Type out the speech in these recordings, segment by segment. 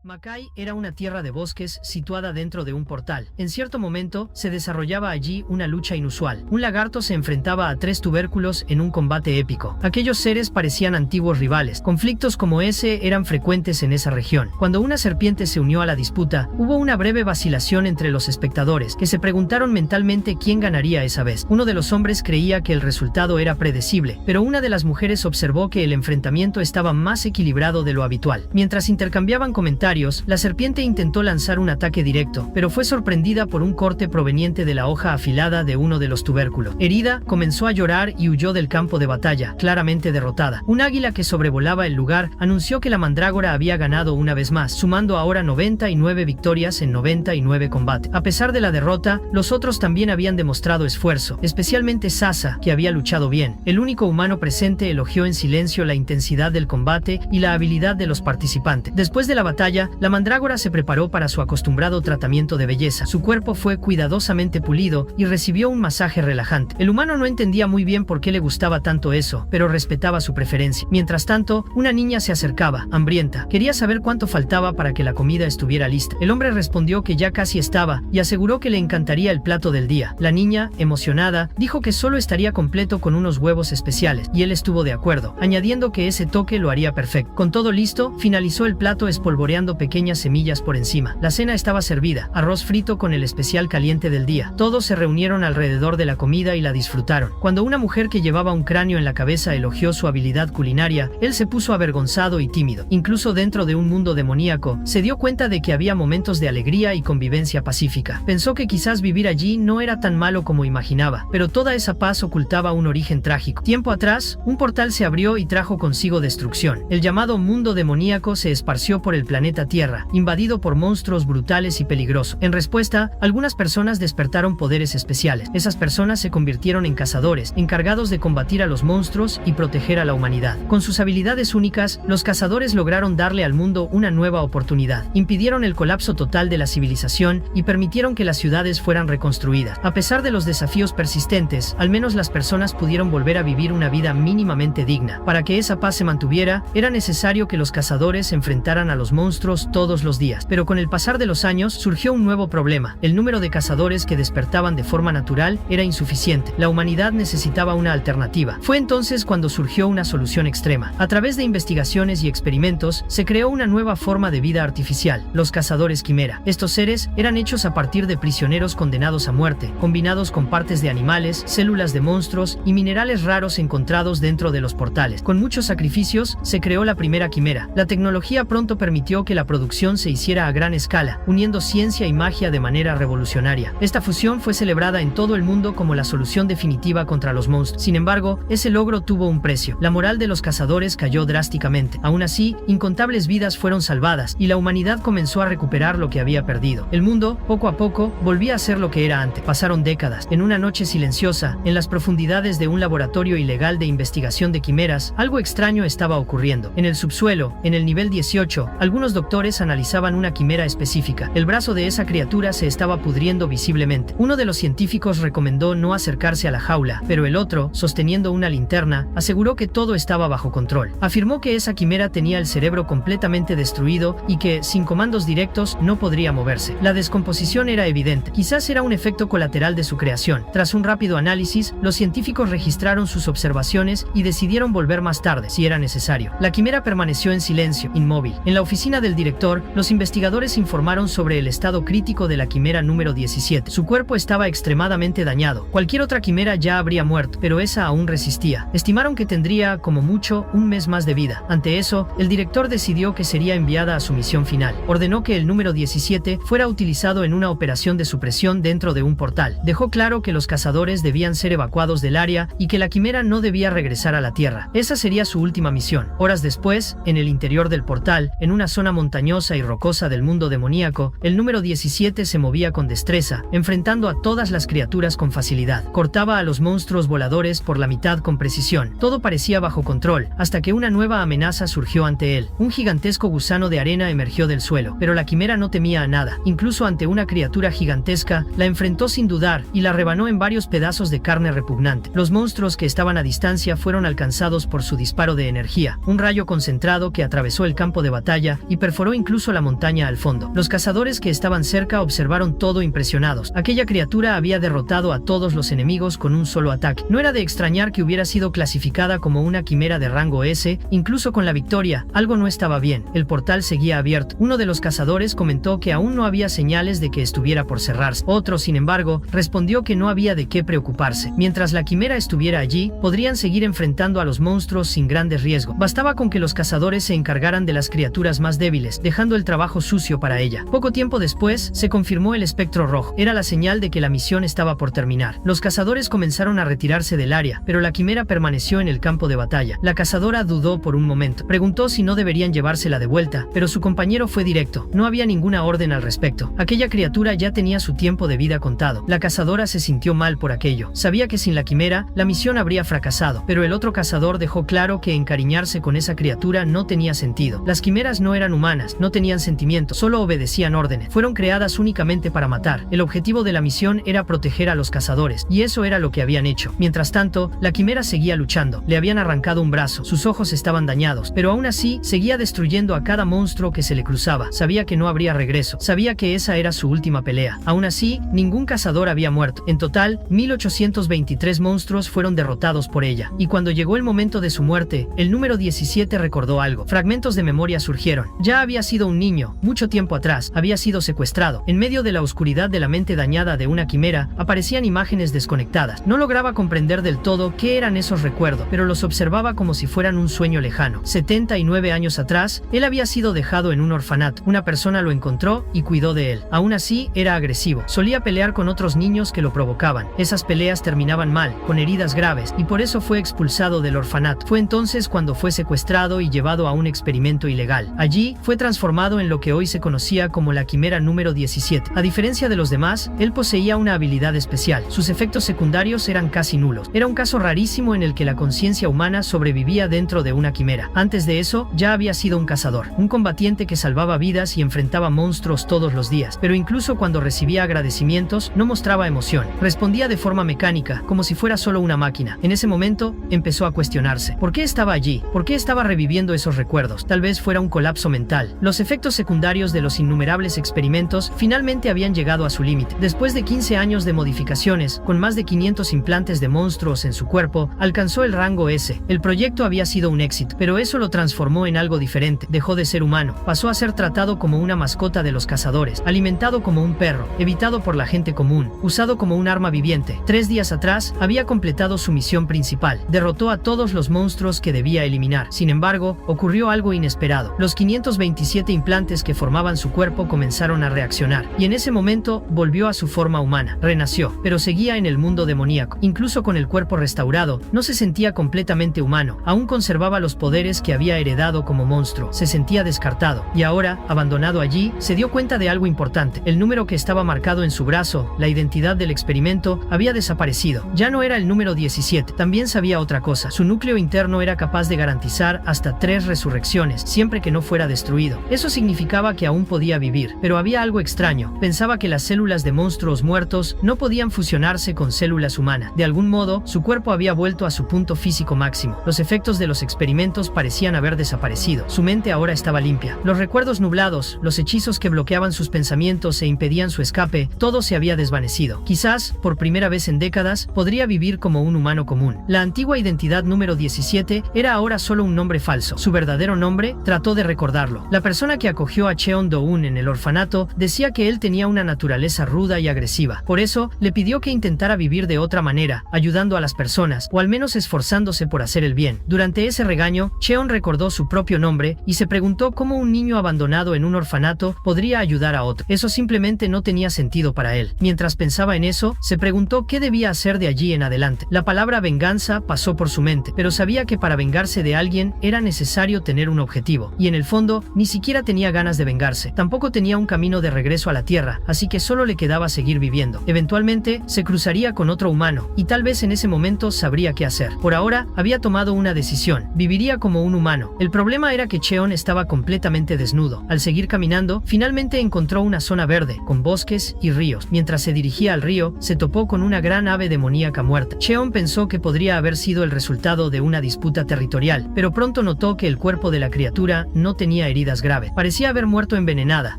Makai era una tierra de bosques situada dentro de un portal. En cierto momento, se desarrollaba allí una lucha inusual. Un lagarto se enfrentaba a 3 tubérculos en un combate épico. Aquellos seres parecían antiguos rivales. Conflictos como ese eran frecuentes en esa región. Cuando una serpiente se unió a la disputa, hubo una breve vacilación entre los espectadores, que se preguntaron mentalmente quién ganaría esa vez. Uno de los hombres creía que el resultado era predecible, pero una de las mujeres observó que el enfrentamiento estaba más equilibrado de lo habitual. Mientras intercambiaban comentarios, la serpiente intentó lanzar un ataque directo, pero fue sorprendida por un corte proveniente de la hoja afilada de uno de los tubérculos. Herida, comenzó a llorar y huyó del campo de batalla, claramente derrotada. Un águila que sobrevolaba el lugar anunció que la mandrágora había ganado una vez más, sumando ahora 99 victorias en 99 combates. A pesar de la derrota, los otros también habían demostrado esfuerzo, especialmente Sasa, que había luchado bien. El único humano presente elogió en silencio la intensidad del combate y la habilidad de los participantes. Después de la batalla, la mandrágora se preparó para su acostumbrado tratamiento de belleza. Su cuerpo fue cuidadosamente pulido y recibió un masaje relajante. El humano no entendía muy bien por qué le gustaba tanto eso, pero respetaba su preferencia. Mientras tanto, una niña se acercaba, hambrienta. Quería saber cuánto faltaba para que la comida estuviera lista. El hombre respondió que ya casi estaba y aseguró que le encantaría el plato del día. La niña, emocionada, dijo que solo estaría completo con unos huevos especiales, y él estuvo de acuerdo, añadiendo que ese toque lo haría perfecto. Con todo listo, finalizó el plato espolvoreando pequeñas semillas por encima. La cena estaba servida, arroz frito con el especial caliente del día. Todos se reunieron alrededor de la comida y la disfrutaron. Cuando una mujer que llevaba un cráneo en la cabeza elogió su habilidad culinaria, él se puso avergonzado y tímido. Incluso dentro de un mundo demoníaco, se dio cuenta de que había momentos de alegría y convivencia pacífica. Pensó que quizás vivir allí no era tan malo como imaginaba, pero toda esa paz ocultaba un origen trágico. Tiempo atrás, un portal se abrió y trajo consigo destrucción. El llamado mundo demoníaco se esparció por el planeta Tierra, invadido por monstruos brutales y peligrosos. En respuesta, algunas personas despertaron poderes especiales. Esas personas se convirtieron en cazadores, encargados de combatir a los monstruos y proteger a la humanidad. Con sus habilidades únicas, los cazadores lograron darle al mundo una nueva oportunidad. Impidieron el colapso total de la civilización y permitieron que las ciudades fueran reconstruidas. A pesar de los desafíos persistentes, al menos las personas pudieron volver a vivir una vida mínimamente digna. Para que esa paz se mantuviera, era necesario que los cazadores enfrentaran a los monstruos todos los días. Pero con el pasar de los años, surgió un nuevo problema. El número de cazadores que despertaban de forma natural era insuficiente. La humanidad necesitaba una alternativa. Fue entonces cuando surgió una solución extrema. A través de investigaciones y experimentos, se creó una nueva forma de vida artificial, los cazadores quimera. Estos seres eran hechos a partir de prisioneros condenados a muerte, combinados con partes de animales, células de monstruos y minerales raros encontrados dentro de los portales. Con muchos sacrificios, se creó la primera quimera. La tecnología pronto permitió que la producción se hiciera a gran escala, uniendo ciencia y magia de manera revolucionaria. Esta fusión fue celebrada en todo el mundo como la solución definitiva contra los monstruos. Sin embargo, ese logro tuvo un precio. La moral de los cazadores cayó drásticamente. Aún así, incontables vidas fueron salvadas y la humanidad comenzó a recuperar lo que había perdido. El mundo, poco a poco, volvía a ser lo que era antes. Pasaron décadas. En una noche silenciosa, en las profundidades de un laboratorio ilegal de investigación de quimeras, algo extraño estaba ocurriendo. En el subsuelo, en el nivel 18, algunos doctores analizaban una quimera específica. El brazo de esa criatura se estaba pudriendo visiblemente. Uno de los científicos recomendó no acercarse a la jaula, pero el otro, sosteniendo una linterna, aseguró que todo estaba bajo control. Afirmó que esa quimera tenía el cerebro completamente destruido y que, sin comandos directos, no podría moverse. La descomposición era evidente. Quizás era un efecto colateral de su creación. Tras un rápido análisis, los científicos registraron sus observaciones y decidieron volver más tarde, si era necesario. La quimera permaneció en silencio, inmóvil. En la oficina del director, los investigadores informaron sobre el estado crítico de la quimera número 17. Su cuerpo estaba extremadamente dañado. Cualquier otra quimera ya habría muerto, pero esa aún resistía. Estimaron que tendría, como mucho, un mes más de vida. Ante eso, el director decidió que sería enviada a su misión final. Ordenó que el número 17 fuera utilizado en una operación de supresión dentro de un portal. Dejó claro que los cazadores debían ser evacuados del área y que la quimera no debía regresar a la Tierra. Esa sería su última misión. Horas después, en el interior del portal, en una zona montañosa y rocosa del mundo demoníaco, el número 17 se movía con destreza, enfrentando a todas las criaturas con facilidad. Cortaba a los monstruos voladores por la mitad con precisión. Todo parecía bajo control, hasta que una nueva amenaza surgió ante él. Un gigantesco gusano de arena emergió del suelo, pero la quimera no temía a nada. Incluso ante una criatura gigantesca, la enfrentó sin dudar y la rebanó en varios pedazos de carne repugnante. Los monstruos que estaban a distancia fueron alcanzados por su disparo de energía, un rayo concentrado que atravesó el campo de batalla y perfectamente perforó incluso la montaña al fondo. Los cazadores que estaban cerca observaron todo impresionados. Aquella criatura había derrotado a todos los enemigos con un solo ataque. No era de extrañar que hubiera sido clasificada como una quimera de rango S, incluso con la victoria, algo no estaba bien. El portal seguía abierto. Uno de los cazadores comentó que aún no había señales de que estuviera por cerrarse. Otro, sin embargo, respondió que no había de qué preocuparse. Mientras la quimera estuviera allí, podrían seguir enfrentando a los monstruos sin grandes riesgos. Bastaba con que los cazadores se encargaran de las criaturas más débiles, dejando el trabajo sucio para ella. Poco tiempo después, se confirmó el espectro rojo. Era la señal de que la misión estaba por terminar. Los cazadores comenzaron a retirarse del área, pero la quimera permaneció en el campo de batalla. La cazadora dudó por un momento. Preguntó si no deberían llevársela de vuelta, pero su compañero fue directo. No había ninguna orden al respecto. Aquella criatura ya tenía su tiempo de vida contado. La cazadora se sintió mal por aquello. Sabía que sin la quimera, la misión habría fracasado, pero el otro cazador dejó claro que encariñarse con esa criatura no tenía sentido. Las quimeras no eran humanas, no tenían sentimientos, solo obedecían órdenes. Fueron creadas únicamente para matar. El objetivo de la misión era proteger a los cazadores, y eso era lo que habían hecho. Mientras tanto, la quimera seguía luchando. Le habían arrancado un brazo, sus ojos estaban dañados, pero aún así, seguía destruyendo a cada monstruo que se le cruzaba. Sabía que no habría regreso, sabía que esa era su última pelea. Aún así, ningún cazador había muerto. En total, 1823 monstruos fueron derrotados por ella, y cuando llegó el momento de su muerte, el número 17 recordó algo. Fragmentos de memoria surgieron. Ya había sido un niño, mucho tiempo atrás, había sido secuestrado. En medio de la oscuridad de la mente dañada de una quimera, aparecían imágenes desconectadas. No lograba comprender del todo qué eran esos recuerdos, pero los observaba como si fueran un sueño lejano. 79 años atrás, él había sido dejado en un orfanato. Una persona lo encontró y cuidó de él. Aún así, era agresivo. Solía pelear con otros niños que lo provocaban. Esas peleas terminaban mal, con heridas graves, y por eso fue expulsado del orfanato. Fue entonces cuando fue secuestrado y llevado a un experimento ilegal. Allí, fue transformado en lo que hoy se conocía como la quimera número 17. A diferencia de los demás, él poseía una habilidad especial. Sus efectos secundarios eran casi nulos. Era un caso rarísimo en el que la conciencia humana sobrevivía dentro de una quimera. Antes de eso, ya había sido un cazador, un combatiente que salvaba vidas y enfrentaba monstruos todos los días. Pero incluso cuando recibía agradecimientos, no mostraba emoción. Respondía de forma mecánica, como si fuera solo una máquina. En ese momento, empezó a cuestionarse. ¿Por qué estaba allí? ¿Por qué estaba reviviendo esos recuerdos? Tal vez fuera un colapso mental. Los efectos secundarios de los innumerables experimentos finalmente habían llegado a su límite. Después de 15 años de modificaciones, con más de 500 implantes de monstruos en su cuerpo, alcanzó el rango S. El proyecto había sido un éxito, pero eso lo transformó en algo diferente. Dejó de ser humano. Pasó a ser tratado como una mascota de los cazadores, alimentado como un perro, evitado por la gente común, usado como un arma viviente. 3 días atrás, había completado su misión principal. Derrotó a todos los monstruos que debía eliminar. Sin embargo, ocurrió algo inesperado. Los 527 implantes que formaban su cuerpo comenzaron a reaccionar, y en ese momento volvió a su forma humana. Renació, pero seguía en el mundo demoníaco. Incluso con el cuerpo restaurado, no se sentía completamente humano. Aún conservaba los poderes que había heredado como monstruo. Se sentía descartado, y ahora, abandonado allí, se dio cuenta de algo importante. El número que estaba marcado en su brazo, la identidad del experimento, había desaparecido. Ya no era el número 17. También sabía otra cosa. Su núcleo interno era capaz de garantizar hasta 3 resurrecciones, siempre que no fuera destruido. Eso significaba que aún podía vivir, pero había algo extraño. Pensaba que las células de monstruos muertos no podían fusionarse con células humanas. De algún modo, su cuerpo había vuelto a su punto físico máximo. Los efectos de los experimentos parecían haber desaparecido. Su mente ahora estaba limpia. Los recuerdos nublados, los hechizos que bloqueaban sus pensamientos e impedían su escape, todo se había desvanecido. Quizás, por primera vez en décadas, podría vivir como un humano común. La antigua identidad número 17 era ahora solo un nombre falso. Su verdadero nombre, trató de recordarlo. La persona que acogió a Cheon Do-un en el orfanato decía que él tenía una naturaleza ruda y agresiva. Por eso, le pidió que intentara vivir de otra manera, ayudando a las personas, o al menos esforzándose por hacer el bien. Durante ese regaño, Cheon recordó su propio nombre y se preguntó cómo un niño abandonado en un orfanato podría ayudar a otro. Eso simplemente no tenía sentido para él. Mientras pensaba en eso, se preguntó qué debía hacer de allí en adelante. La palabra venganza pasó por su mente, pero sabía que para vengarse de alguien era necesario tener un objetivo, y en el fondo, ni siquiera tenía ganas de vengarse. Tampoco tenía un camino de regreso a la Tierra, así que solo le quedaba seguir viviendo. Eventualmente, se cruzaría con otro humano, y tal vez en ese momento sabría qué hacer. Por ahora, había tomado una decisión. Viviría como un humano. El problema era que Cheon estaba completamente desnudo. Al seguir caminando, finalmente encontró una zona verde, con bosques y ríos. Mientras se dirigía al río, se topó con una gran ave demoníaca muerta. Cheon pensó que podría haber sido el resultado de una disputa territorial, pero pronto notó que el cuerpo de la criatura no tenía heridas heridas graves. Parecía haber muerto envenenada.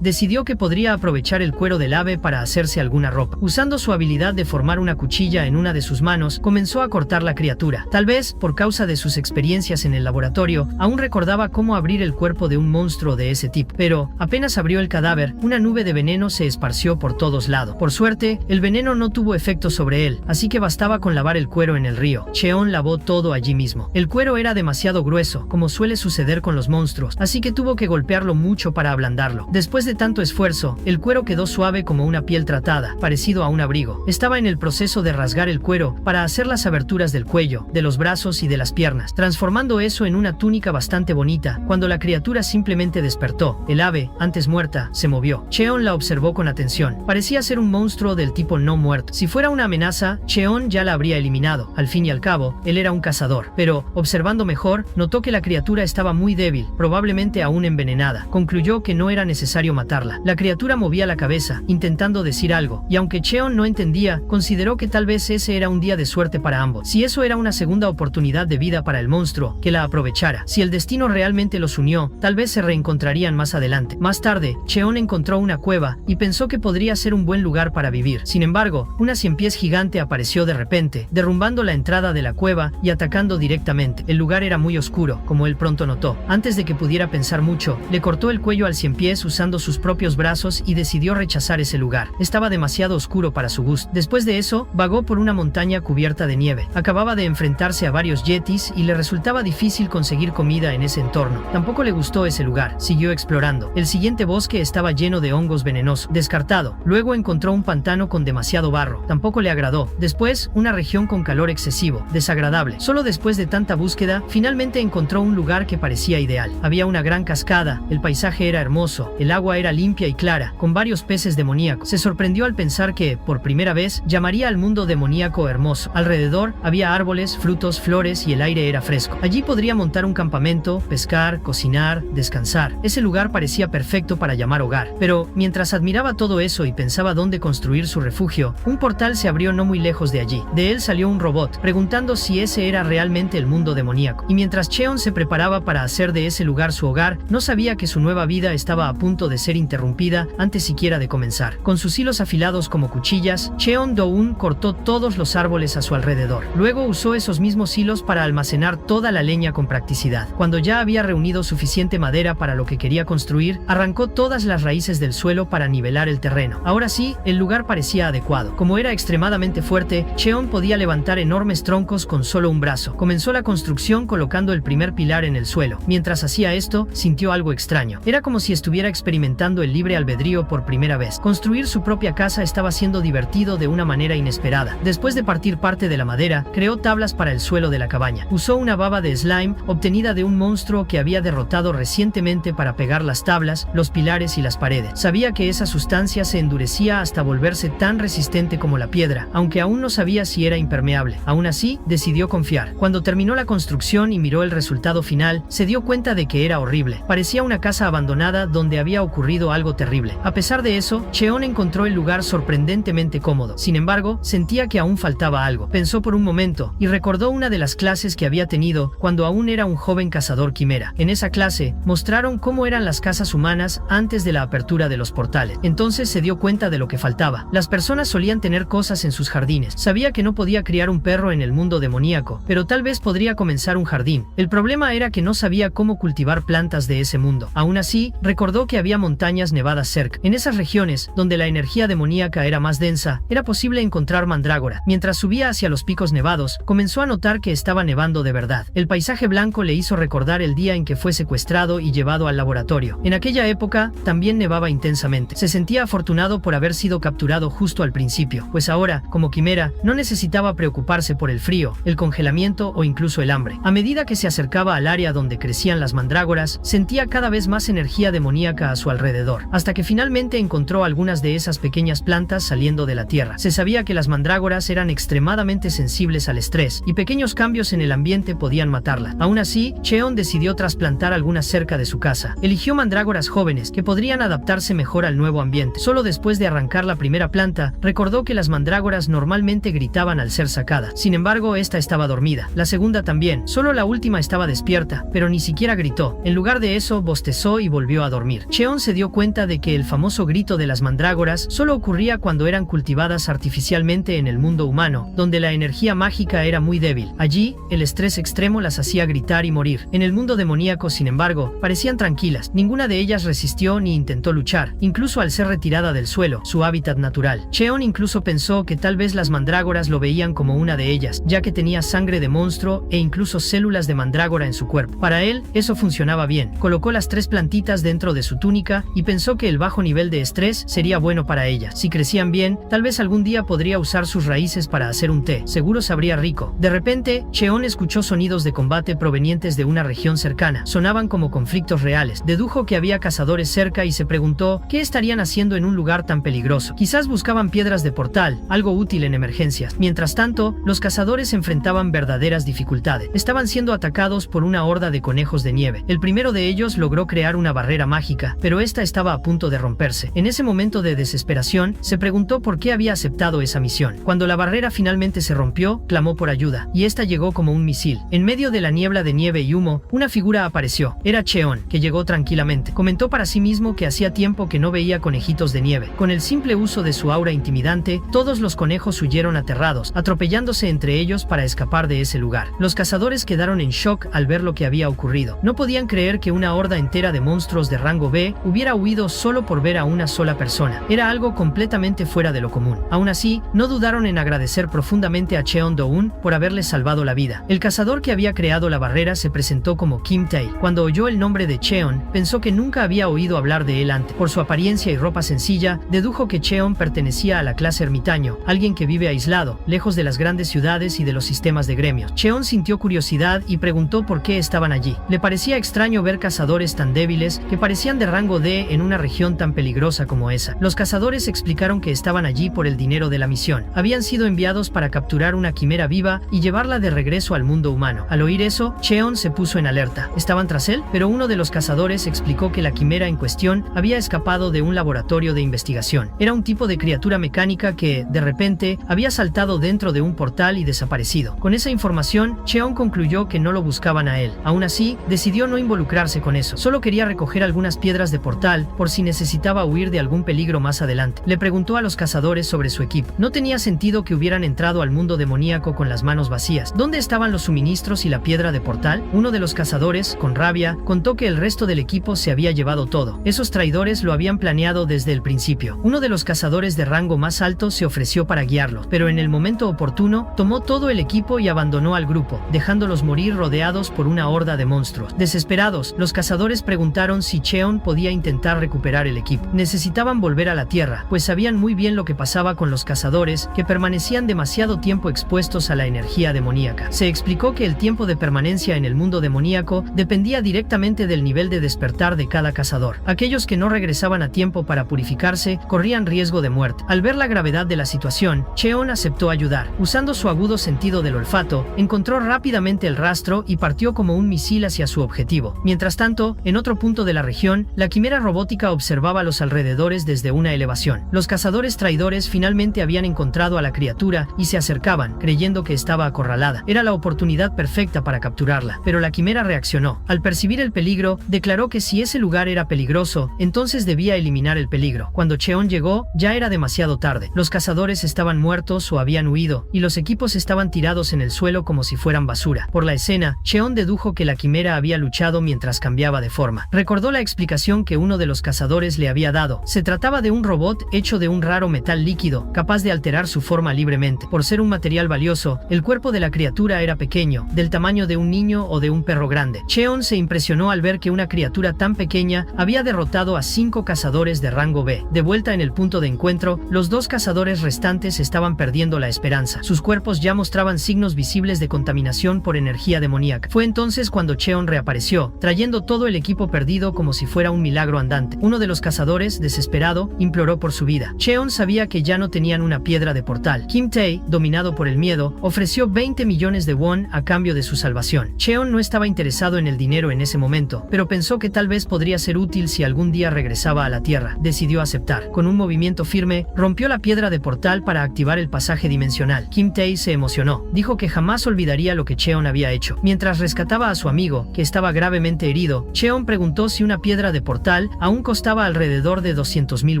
Decidió que podría aprovechar el cuero del ave para hacerse alguna ropa. Usando su habilidad de formar una cuchilla en una de sus manos, comenzó a cortar la criatura. Tal vez, por causa de sus experiencias en el laboratorio, aún recordaba cómo abrir el cuerpo de un monstruo de ese tipo. Pero, apenas abrió el cadáver, una nube de veneno se esparció por todos lados. Por suerte, el veneno no tuvo efecto sobre él, así que bastaba con lavar el cuero en el río. Cheon lavó todo allí mismo. El cuero era demasiado grueso, como suele suceder con los monstruos, así que tuvo que golpearlo mucho para ablandarlo. Después de tanto esfuerzo, el cuero quedó suave como una piel tratada, parecido a un abrigo. Estaba en el proceso de rasgar el cuero para hacer las aberturas del cuello, de los brazos y de las piernas, transformando eso en una túnica bastante bonita, cuando la criatura simplemente despertó. El ave, antes muerta, se movió. Cheon la observó con atención. Parecía ser un monstruo del tipo no muerto. Si fuera una amenaza, Cheon ya la habría eliminado. Al fin y al cabo, él era un cazador. Pero, observando mejor, notó que la criatura estaba muy débil, probablemente aún envenenada. Concluyó que no era necesario matarla. La criatura movía la cabeza, intentando decir algo, y aunque Cheon no entendía, consideró que tal vez ese era un día de suerte para ambos. Si eso era una segunda oportunidad de vida para el monstruo, que la aprovechara. Si el destino realmente los unió, tal vez se reencontrarían más adelante. Más tarde, Cheon encontró una cueva, y pensó que podría ser un buen lugar para vivir. Sin embargo, una ciempiés gigante apareció de repente, derrumbando la entrada de la cueva y atacando directamente. El lugar era muy oscuro, como él pronto notó. Antes de que pudiera pensar mucho, le cortó el cuello al ciempiés usando sus propios brazos y decidió rechazar ese lugar. Estaba demasiado oscuro para su gusto. Después de eso, vagó por una montaña cubierta de nieve. Acababa de enfrentarse a varios yetis y le resultaba difícil conseguir comida en ese entorno. Tampoco le gustó ese lugar. Siguió explorando. El siguiente bosque estaba lleno de hongos venenosos. Descartado. Luego encontró un pantano con demasiado barro. Tampoco le agradó. Después, una región con calor excesivo. Desagradable. Solo después de tanta búsqueda, finalmente encontró un lugar que parecía ideal. Había una gran cascada. El paisaje era hermoso. El agua era limpia y clara, con varios peces demoníacos. Se sorprendió al pensar que, por primera vez, llamaría al mundo demoníaco hermoso. Alrededor había árboles, frutos, flores y el aire era fresco. Allí podría montar un campamento, pescar, cocinar, descansar. Ese lugar parecía perfecto para llamar hogar. Pero, mientras admiraba todo eso y pensaba dónde construir su refugio, un portal se abrió no muy lejos de allí. De él salió un robot, preguntando si ese era realmente el mundo demoníaco. Y mientras Cheon se preparaba para hacer de ese lugar su hogar, no sabía que su nueva vida estaba a punto de ser interrumpida antes siquiera de comenzar. Con sus hilos afilados como cuchillas, Cheon Do-un cortó todos los árboles a su alrededor. Luego usó esos mismos hilos para almacenar toda la leña con practicidad. Cuando ya había reunido suficiente madera para lo que quería construir, arrancó todas las raíces del suelo para nivelar el terreno. Ahora sí, el lugar parecía adecuado. Como era extremadamente fuerte, Cheon podía levantar enormes troncos con solo un brazo. Comenzó la construcción colocando el primer pilar en el suelo. Mientras hacía esto, sintió algo extraño. Era como si estuviera experimentando el libre albedrío por primera vez. Construir su propia casa estaba siendo divertido de una manera inesperada. Después de partir parte de la madera, creó tablas para el suelo de la cabaña. Usó una baba de slime obtenida de un monstruo que había derrotado recientemente para pegar las tablas, los pilares y las paredes. Sabía que esa sustancia se endurecía hasta volverse tan resistente como la piedra, aunque aún no sabía si era impermeable. Aún así, decidió confiar. Cuando terminó la construcción y miró el resultado final, se dio cuenta de que era horrible. Parecía una casa abandonada donde había ocurrido algo terrible. A pesar de eso, Cheon encontró el lugar sorprendentemente cómodo. Sin embargo, sentía que aún faltaba algo. Pensó por un momento y recordó una de las clases que había tenido cuando aún era un joven cazador quimera. En esa clase, mostraron cómo eran las casas humanas antes de la apertura de los portales. Entonces se dio cuenta de lo que faltaba. Las personas solían tener cosas en sus jardines. Sabía que no podía criar un perro en el mundo demoníaco, pero tal vez podría comenzar un jardín. El problema era que no sabía cómo cultivar plantas de ese mundo. Aún así, recordó que había montañas nevadas cerca. En esas regiones, donde la energía demoníaca era más densa, era posible encontrar mandrágora. Mientras subía hacia los picos nevados, comenzó a notar que estaba nevando de verdad. El paisaje blanco le hizo recordar el día en que fue secuestrado y llevado al laboratorio. En aquella época, también nevaba intensamente. Se sentía afortunado por haber sido capturado justo al principio, pues ahora, como quimera, no necesitaba preocuparse por el frío, el congelamiento o incluso el hambre. A medida que se acercaba al área donde crecían las mandrágoras, sentía cada vez más energía demoníaca a su alrededor, hasta que finalmente encontró algunas de esas pequeñas plantas saliendo de la tierra. Se sabía que las mandrágoras eran extremadamente sensibles al estrés, y pequeños cambios en el ambiente podían matarla. Aún así, Cheon decidió trasplantar algunas cerca de su casa. Eligió mandrágoras jóvenes, que podrían adaptarse mejor al nuevo ambiente. Solo después de arrancar la primera planta, recordó que las mandrágoras normalmente gritaban al ser sacadas. Sin embargo, esta estaba dormida. La segunda también. Solo la última estaba despierta, pero ni siquiera gritó. En lugar de eso, eso, bostezó y volvió a dormir. Cheon se dio cuenta de que el famoso grito de las mandrágoras solo ocurría cuando eran cultivadas artificialmente en el mundo humano, donde la energía mágica era muy débil. Allí, el estrés extremo las hacía gritar y morir. En el mundo demoníaco, sin embargo, parecían tranquilas. Ninguna de ellas resistió ni intentó luchar, incluso al ser retirada del suelo, su hábitat natural. Cheon incluso pensó que tal vez las mandrágoras lo veían como una de ellas, ya que tenía sangre de monstruo e incluso células de mandrágora en su cuerpo. Para él, eso funcionaba bien. Colocó las 3 plantitas dentro de su túnica y pensó que el bajo nivel de estrés sería bueno para ellas. Si crecían bien, tal vez algún día podría usar sus raíces para hacer un té. Seguro sabría rico. De repente, Cheon escuchó sonidos de combate provenientes de una región cercana. Sonaban como conflictos reales. Dedujo que había cazadores cerca y se preguntó qué estarían haciendo en un lugar tan peligroso. Quizás buscaban piedras de portal, algo útil en emergencias. Mientras tanto, los cazadores enfrentaban verdaderas dificultades. Estaban siendo atacados por una horda de conejos de nieve. El primero de ellos logró crear una barrera mágica, pero esta estaba a punto de romperse. En ese momento de desesperación, se preguntó por qué había aceptado esa misión. Cuando la barrera finalmente se rompió, clamó por ayuda, y esta llegó como un misil. En medio de la niebla de nieve y humo, una figura apareció. Era Cheon, que llegó tranquilamente. Comentó para sí mismo que hacía tiempo que no veía conejitos de nieve. Con el simple uso de su aura intimidante, todos los conejos huyeron aterrados, atropellándose entre ellos para escapar de ese lugar. Los cazadores quedaron en shock al ver lo que había ocurrido. No podían creer que una horda entera de monstruos de rango B hubiera huido solo por ver a una sola persona. Era algo completamente fuera de lo común. Aún así, no dudaron en agradecer profundamente a Cheon Do-un por haberles salvado la vida. El cazador que había creado la barrera se presentó como Kim Tae. Cuando oyó el nombre de Cheon, pensó que nunca había oído hablar de él antes. Por su apariencia y ropa sencilla, dedujo que Cheon pertenecía a la clase ermitaño, alguien que vive aislado, lejos de las grandes ciudades y de los sistemas de gremios. Cheon sintió curiosidad y preguntó por qué estaban allí. Le parecía extraño ver cazadores tan débiles que parecían de rango D en una región tan peligrosa como esa. Los cazadores explicaron que estaban allí por el dinero de la misión. Habían sido enviados para capturar una quimera viva y llevarla de regreso al mundo humano. Al oír eso, Cheon se puso en alerta. ¿Estaban tras él? Pero uno de los cazadores explicó que la quimera en cuestión había escapado de un laboratorio de investigación. Era un tipo de criatura mecánica que, de repente, había saltado dentro de un portal y desaparecido. Con esa información, Cheon concluyó que no lo buscaban a él. Aún así, decidió no involucrarse con eso. Solo quería recoger algunas piedras de portal por si necesitaba huir de algún peligro más adelante. Le preguntó a los cazadores sobre su equipo. No tenía sentido que hubieran entrado al mundo demoníaco con las manos vacías. ¿Dónde estaban los suministros y la piedra de portal? Uno de los cazadores, con rabia, contó que el resto del equipo se había llevado todo. Esos traidores lo habían planeado desde el principio. Uno de los cazadores de rango más alto se ofreció para guiarlos, pero en el momento oportuno, tomó todo el equipo y abandonó al grupo, dejándolos morir rodeados por una horda de monstruos. Desesperados, los cazadores preguntaron si Cheon podía intentar recuperar el equipo. Necesitaban volver a la Tierra, pues sabían muy bien lo que pasaba con los cazadores, que permanecían demasiado tiempo expuestos a la energía demoníaca. Se explicó que el tiempo de permanencia en el mundo demoníaco dependía directamente del nivel de despertar de cada cazador. Aquellos que no regresaban a tiempo para purificarse corrían riesgo de muerte. Al ver la gravedad de la situación, Cheon aceptó ayudar. Usando su agudo sentido del olfato, encontró rápidamente el rastro y partió como un misil hacia su objetivo. Mientras tanto, en otro punto de la región, la quimera robótica observaba los alrededores desde una elevación. Los cazadores traidores finalmente habían encontrado a la criatura y se acercaban, creyendo que estaba acorralada. Era la oportunidad perfecta para capturarla, pero la quimera reaccionó. Al percibir el peligro, declaró que si ese lugar era peligroso, entonces debía eliminar el peligro. Cuando Cheon llegó, ya era demasiado tarde. Los cazadores estaban muertos o habían huido, y los equipos estaban tirados en el suelo como si fueran basura. Por la escena, Cheon dedujo que la quimera había luchado mientras cambiaba de forma. Recordó la explicación que uno de los cazadores le había dado. Se trataba de un robot hecho de un raro metal líquido, capaz de alterar su forma libremente. Por ser un material valioso, el cuerpo de la criatura era pequeño, del tamaño de un niño o de un perro grande. Cheon se impresionó al ver que una criatura tan pequeña había derrotado a 5 cazadores de rango B. De vuelta en el punto de encuentro, los 2 cazadores restantes estaban perdiendo la esperanza. Sus cuerpos ya mostraban signos visibles de contaminación por energía demoníaca. Fue entonces cuando Cheon reapareció, trayendo todo el equipo perdido como si fuera un milagro andante. Uno de los cazadores, desesperado, imploró por su vida. Cheon sabía que ya no tenían una piedra de portal. Kim Tae, dominado por el miedo, ofreció 20 millones de won a cambio de su salvación. Cheon no estaba interesado en el dinero en ese momento, pero pensó que tal vez podría ser útil si algún día regresaba a la Tierra. Decidió aceptar. Con un movimiento firme, rompió la piedra de portal para activar el pasaje dimensional. Kim Tae se emocionó. Dijo que jamás olvidaría lo que Cheon había hecho. Mientras rescataba a su amigo, que estaba gravemente herido, Sorprendido, Cheon preguntó si una piedra de portal aún costaba alrededor de 200,000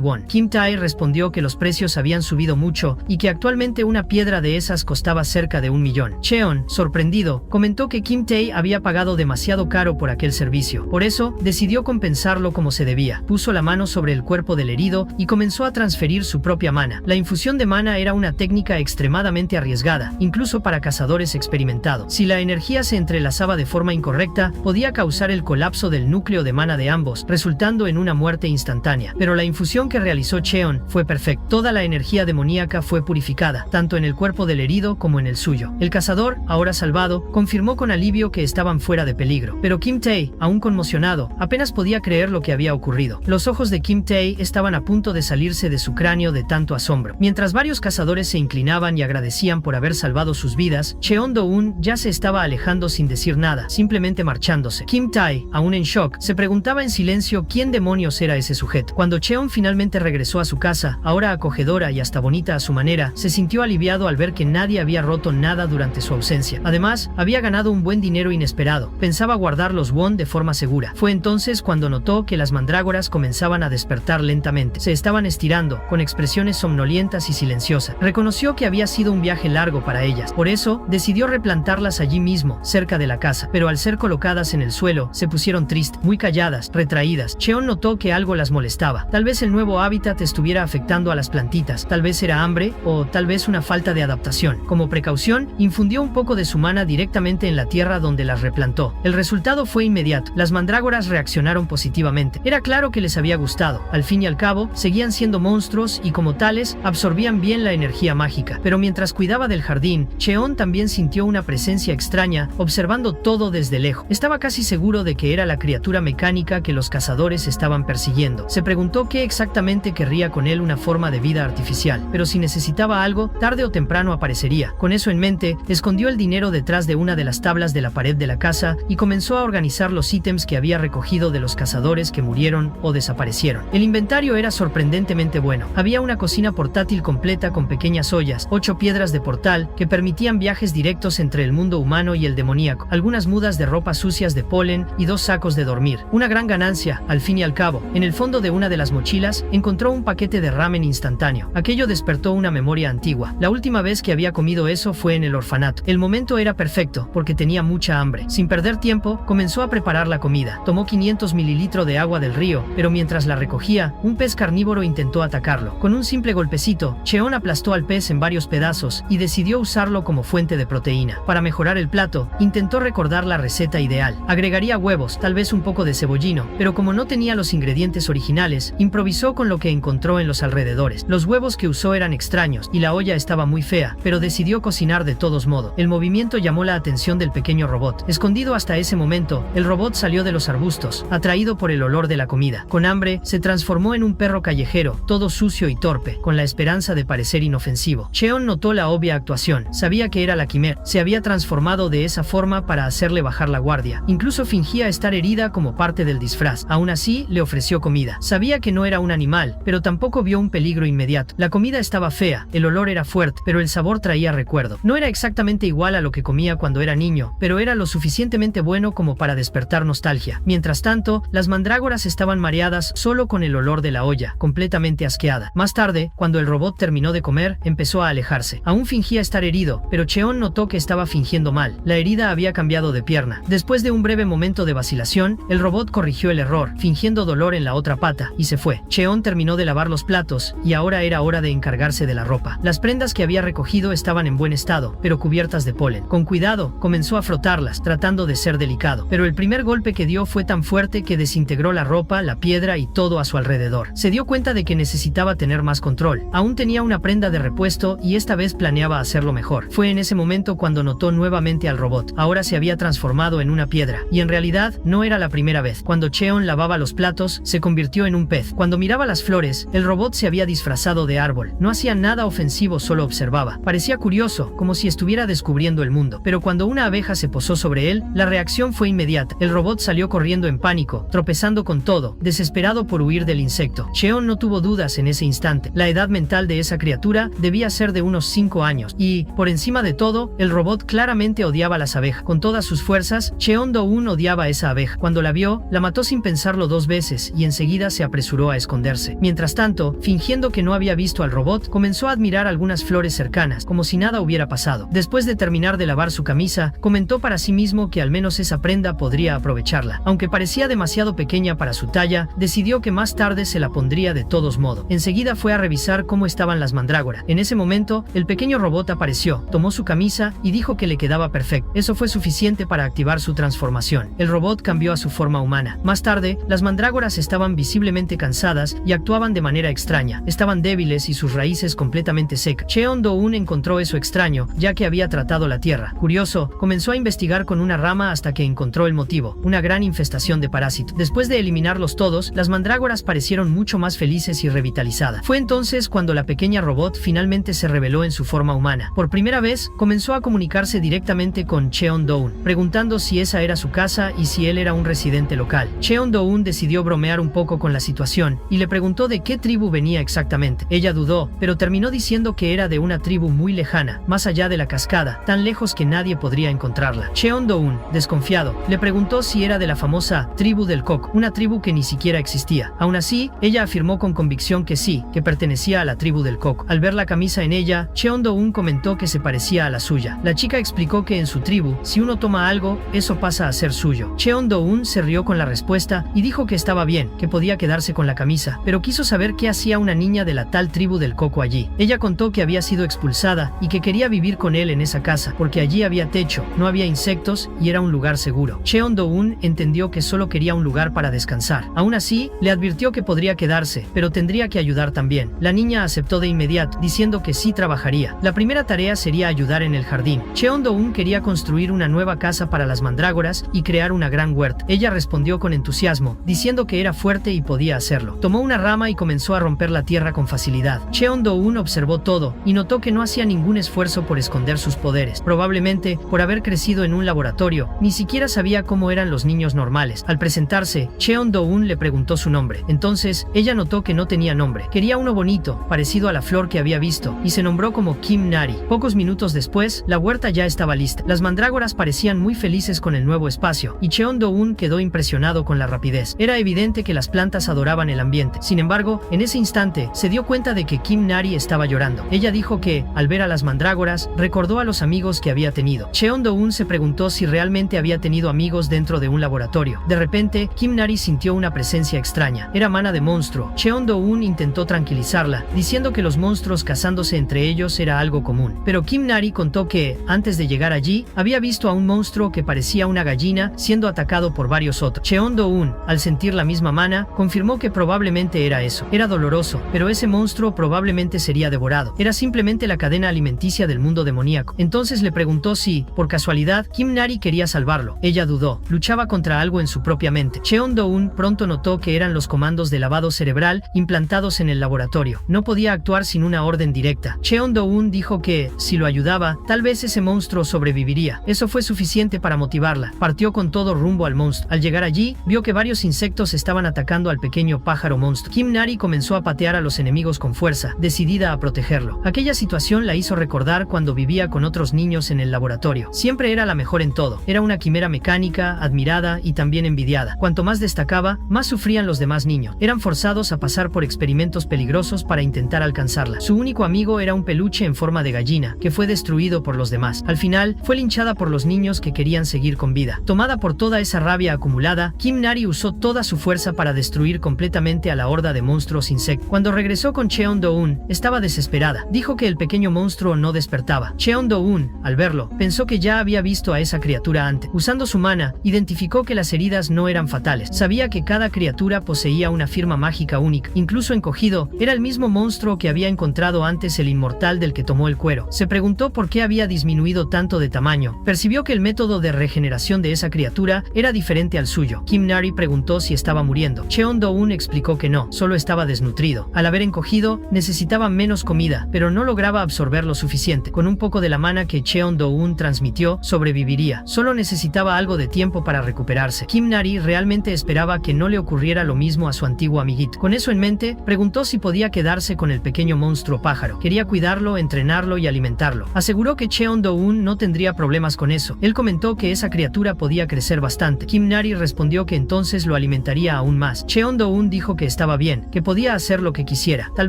won. Kim Tae respondió que los precios habían subido mucho y que actualmente una piedra de esas costaba cerca de 1 millón. Cheon, sorprendido, comentó que Kim Tae había pagado demasiado caro por aquel servicio. Por eso, decidió compensarlo como se debía. Puso la mano sobre el cuerpo del herido y comenzó a transferir su propia mana. La infusión de mana era una técnica extremadamente arriesgada, incluso para cazadores experimentados. Si la energía se entrelazaba de forma incorrecta, podía causar el colapso del núcleo de mana de ambos, resultando en una muerte instantánea. Pero la infusión que realizó Cheon fue perfecta. Toda la energía demoníaca fue purificada, tanto en el cuerpo del herido como en el suyo. El cazador, ahora salvado, confirmó con alivio que estaban fuera de peligro. Pero Kim Tae, aún conmocionado, apenas podía creer lo que había ocurrido. Los ojos de Kim Tae estaban a punto de salirse de su cráneo de tanto asombro. Mientras varios cazadores se inclinaban y agradecían por haber salvado sus vidas, Cheon Do-un ya se estaba alejando sin decir nada, simplemente marchándose. Kim Tae, aún en shock, se preguntaba en silencio quién demonios era ese sujeto. Cuando Cheon finalmente regresó a su casa, ahora acogedora y hasta bonita a su manera, se sintió aliviado al ver que nadie había roto nada durante su ausencia. Además, había ganado un buen dinero inesperado. Pensaba guardar los won de forma segura. Fue entonces cuando notó que las mandrágoras comenzaban a despertar lentamente. Se estaban estirando, con expresiones somnolientas y silenciosas. Reconoció que había sido un viaje largo para ellas. Por eso, decidió replantarlas allí mismo, cerca de la casa. Pero al ser colocadas en el suelo, se pusieron tristes, muy calladas, retraídas. Cheon notó que algo las molestaba. Tal vez el nuevo hábitat estuviera afectando a las plantitas. Tal vez era hambre, o tal vez una falta de adaptación. Como precaución, infundió un poco de su mana directamente en la tierra donde las replantó. El resultado fue inmediato. Las mandrágoras reaccionaron positivamente. Era claro que les había gustado. Al fin y al cabo, seguían siendo monstruos y como tales, absorbían bien la energía mágica. Pero mientras cuidaba del jardín, Cheon también sintió una presencia extraña, observando todo desde lejos. Estaba casi seguro de que era la criatura mecánica que los cazadores estaban persiguiendo. Se preguntó qué exactamente querría con él una forma de vida artificial, pero si necesitaba algo, tarde o temprano aparecería. Con eso en mente, escondió el dinero detrás de una de las tablas de la pared de la casa y comenzó a organizar los ítems que había recogido de los cazadores que murieron o desaparecieron. El inventario era sorprendentemente bueno. Había una cocina portátil completa con pequeñas ollas, 8 piedras de portal que permitían viajes directos entre el mundo humano y el demoníaco, algunas mudas de ropa sucias de polen y 2 sacos de dormir. Una gran ganancia, al fin y al cabo. En el fondo de una de las mochilas, encontró un paquete de ramen instantáneo. Aquello despertó una memoria antigua. La última vez que había comido eso fue en el orfanato. El momento era perfecto, porque tenía mucha hambre. Sin perder tiempo, comenzó a preparar la comida. Tomó 500 mililitros de agua del río, pero mientras la recogía, un pez carnívoro intentó atacarlo. Con un simple golpecito, Cheon aplastó al pez en varios pedazos y decidió usarlo como fuente de proteína. Para mejorar el plato, intentó recordar la receta ideal. Agregaría huevos, tal vez un poco de cebollino, pero como no tenía los ingredientes originales, improvisó con lo que encontró en los alrededores. Los huevos que usó eran extraños y la olla estaba muy fea, pero decidió cocinar de todos modos. El movimiento llamó la atención del pequeño robot. Escondido hasta ese momento, el robot salió de los arbustos, atraído por el olor de la comida. Con hambre, se transformó en un perro callejero, todo sucio y torpe, con la esperanza de parecer inofensivo. Cheon notó la obvia actuación. Sabía que era la quimera. Se había transformado de esa forma para hacerle bajar la guardia. Incluso fingía estar herida como parte del disfraz. Aún así, le ofreció comida. Sabía que no era un animal, pero tampoco vio un peligro inmediato. La comida estaba fea, el olor era fuerte, pero el sabor traía recuerdo. No era exactamente igual a lo que comía cuando era niño, pero era lo suficientemente bueno como para despertar nostalgia. Mientras tanto, las mandrágoras estaban mareadas solo con el olor de la olla, completamente asqueada. Más tarde, cuando el robot terminó de comer, empezó a alejarse. Aún fingía estar herido, pero Cheon notó que estaba fingiendo mal. La herida había cambiado de pierna. Después de un breve momento de vacilación, el robot corrigió el error, fingiendo dolor en la otra pata, y se fue. Cheon terminó de lavar los platos, y ahora era hora de encargarse de la ropa. Las prendas que había recogido estaban en buen estado, pero cubiertas de polen. Con cuidado, comenzó a frotarlas, tratando de ser delicado. Pero el primer golpe que dio fue tan fuerte que desintegró la ropa, la piedra y todo a su alrededor. Se dio cuenta de que necesitaba tener más control. Aún tenía una prenda de repuesto y esta vez planeaba hacerlo mejor. Fue en ese momento cuando notó nuevamente al robot. Ahora se había transformado en una piedra. Y en realidad, no era la primera vez. Cuando Cheon lavaba los platos, se convirtió en un pez. Cuando miraba las flores, el robot se había disfrazado de árbol. No hacía nada ofensivo, solo observaba. Parecía curioso, como si estuviera descubriendo el mundo. Pero cuando una abeja se posó sobre él, la reacción fue inmediata. El robot salió corriendo en pánico, tropezando con todo, desesperado por huir del insecto. Cheon no tuvo dudas en ese instante. La edad mental de esa criatura debía ser de unos 5 años. Y, por encima de todo, el robot claramente odiaba las abejas. Con todas sus fuerzas, Cheon Do-un odiaba esa esa abeja. Cuando la vio, la mató sin pensarlo 2 veces y enseguida se apresuró a esconderse. Mientras tanto, fingiendo que no había visto al robot, comenzó a admirar algunas flores cercanas, como si nada hubiera pasado. Después de terminar de lavar su camisa, comentó para sí mismo que al menos esa prenda podría aprovecharla. Aunque parecía demasiado pequeña para su talla, decidió que más tarde se la pondría de todos modos. Enseguida fue a revisar cómo estaban las mandrágoras. En ese momento, el pequeño robot apareció, tomó su camisa y dijo que le quedaba perfecto. Eso fue suficiente para activar su transformación. El robot cambió a su forma humana. Más tarde, las mandrágoras estaban visiblemente cansadas y actuaban de manera extraña. Estaban débiles y sus raíces completamente secas. Cheon-do-un encontró eso extraño, ya que había tratado la tierra. Curioso, comenzó a investigar con una rama hasta que encontró el motivo: una gran infestación de parásitos. Después de eliminarlos todos, las mandrágoras parecieron mucho más felices y revitalizadas. Fue entonces cuando la pequeña robot finalmente se reveló en su forma humana. Por primera vez, comenzó a comunicarse directamente con Cheon-do-un, preguntando si esa era su casa y si él era un residente local. Cheon-do-un decidió bromear un poco con la situación y le preguntó de qué tribu venía exactamente. Ella dudó, pero terminó diciendo que era de una tribu muy lejana, más allá de la cascada, tan lejos que nadie podría encontrarla. Cheon-do-un, desconfiado, le preguntó si era de la famosa tribu del coco, una tribu que ni siquiera existía. Aún así, ella afirmó con convicción que sí, que pertenecía a la tribu del coco. Al ver la camisa en ella, Cheon-do-un comentó que se parecía a la suya. La chica explicó que en su tribu, si uno toma algo, eso pasa a ser suyo. Cheon-do-un se rió con la respuesta y dijo que estaba bien, que podía quedarse con la camisa, pero quiso saber qué hacía una niña de la tal tribu del coco allí. Ella contó que había sido expulsada y que quería vivir con él en esa casa, porque allí había techo, no había insectos y era un lugar seguro. Cheon-do-un entendió que solo quería un lugar para descansar. Aún así, le advirtió que podría quedarse, pero tendría que ayudar también. La niña aceptó de inmediato, diciendo que sí trabajaría. La primera tarea sería ayudar en el jardín. Cheon-do-un quería construir una nueva casa para las mandrágoras y crear una gran huerta. Ella respondió con entusiasmo, diciendo que era fuerte y podía hacerlo. Tomó una rama y comenzó a romper la tierra con facilidad. Cheon-do-un observó todo y notó que no hacía ningún esfuerzo por esconder sus poderes. Probablemente, por haber crecido en un laboratorio, ni siquiera sabía cómo eran los niños normales. Al presentarse, Cheon-do-un le preguntó su nombre. Entonces, ella notó que no tenía nombre. Quería uno bonito, parecido a la flor que había visto, y se nombró como Kim Nari. Pocos minutos después, la huerta ya estaba lista. Las mandrágoras parecían muy felices con el nuevo espacio, y Cheon-do-un quedó impresionado con la rapidez. Era evidente que las plantas adoraban el ambiente. Sin embargo, en ese instante, se dio cuenta de que Kim Nari estaba llorando. Ella dijo que, al ver a las mandrágoras, recordó a los amigos que había tenido. Cheon-do-un se preguntó si realmente había tenido amigos dentro de un laboratorio. De repente, Kim Nari sintió una presencia extraña. Era mana de monstruo. Cheon-do-un intentó tranquilizarla, diciendo que los monstruos cazándose entre ellos era algo común. Pero Kim Nari contó que, antes de llegar allí, había visto a un monstruo que parecía una gallina siendo atacado por varios otros. Cheon-do-un, al sentir la misma mana, confirmó que probablemente era eso. Era doloroso, pero ese monstruo probablemente sería devorado. Era simplemente la cadena alimenticia del mundo demoníaco. Entonces le preguntó si, por casualidad, Kim Nari quería salvarlo. Ella dudó. Luchaba contra algo en su propia mente. Cheon-do-un pronto notó que eran los comandos de lavado cerebral implantados en el laboratorio. No podía actuar sin una orden directa. Cheon-do-un dijo que, si lo ayudaba, tal vez ese monstruo sobreviviría. Eso fue suficiente para motivarla. Partió con todo rumbo al monstruo. Al llegar allí, vio que varios insectos estaban atacando al pequeño pájaro monstruo. Kim Nari comenzó a patear a los enemigos con fuerza, decidida a protegerlo. Aquella situación la hizo recordar cuando vivía con otros niños en el laboratorio. Siempre era la mejor en todo. Era una quimera mecánica, admirada y también envidiada. Cuanto más destacaba, más sufrían los demás niños. Eran forzados a pasar por experimentos peligrosos para intentar alcanzarla. Su único amigo era un peluche en forma de gallina, que fue destruido por los demás. Al final, fue linchada por los niños que querían seguir con vida. Tomada por toda esa rabia acumulada, Kim Nari usó toda su fuerza para destruir completamente a la horda de monstruos insectos. Cuando regresó con Cheon-do-un, estaba desesperada. Dijo que el pequeño monstruo no despertaba. Cheon-do-un, al verlo, pensó que ya había visto a esa criatura antes. Usando su mana, identificó que las heridas no eran fatales. Sabía que cada criatura poseía una firma mágica única. Incluso encogido, era el mismo monstruo que había encontrado antes el inmortal del que tomó el cuero. Se preguntó por qué había disminuido tanto de tamaño. Percibió que el método de regeneración de esa criatura era diferente al suyo. Kim Nari preguntó si estaba muriendo. Cheon-do-un explicó que no, solo estaba desnutrido. Al haber encogido, necesitaba menos comida, pero no lograba absorber lo suficiente. Con un poco de la mana que Cheon-do-un transmitió, sobreviviría. Solo necesitaba algo de tiempo para recuperarse. Kim Nari realmente esperaba que no le ocurriera lo mismo a su antiguo amiguito. Con eso en mente, preguntó si podía quedarse con el pequeño monstruo pájaro. Quería cuidarlo, entrenarlo y alimentarlo. Aseguró que Cheon-do-un no tendría problemas con eso. Él comentó que esa criatura podía crecer bastante bastante. Kim Nari respondió que entonces lo alimentaría aún más. Cheon-do-un dijo que estaba bien, que podía hacer lo que quisiera. Tal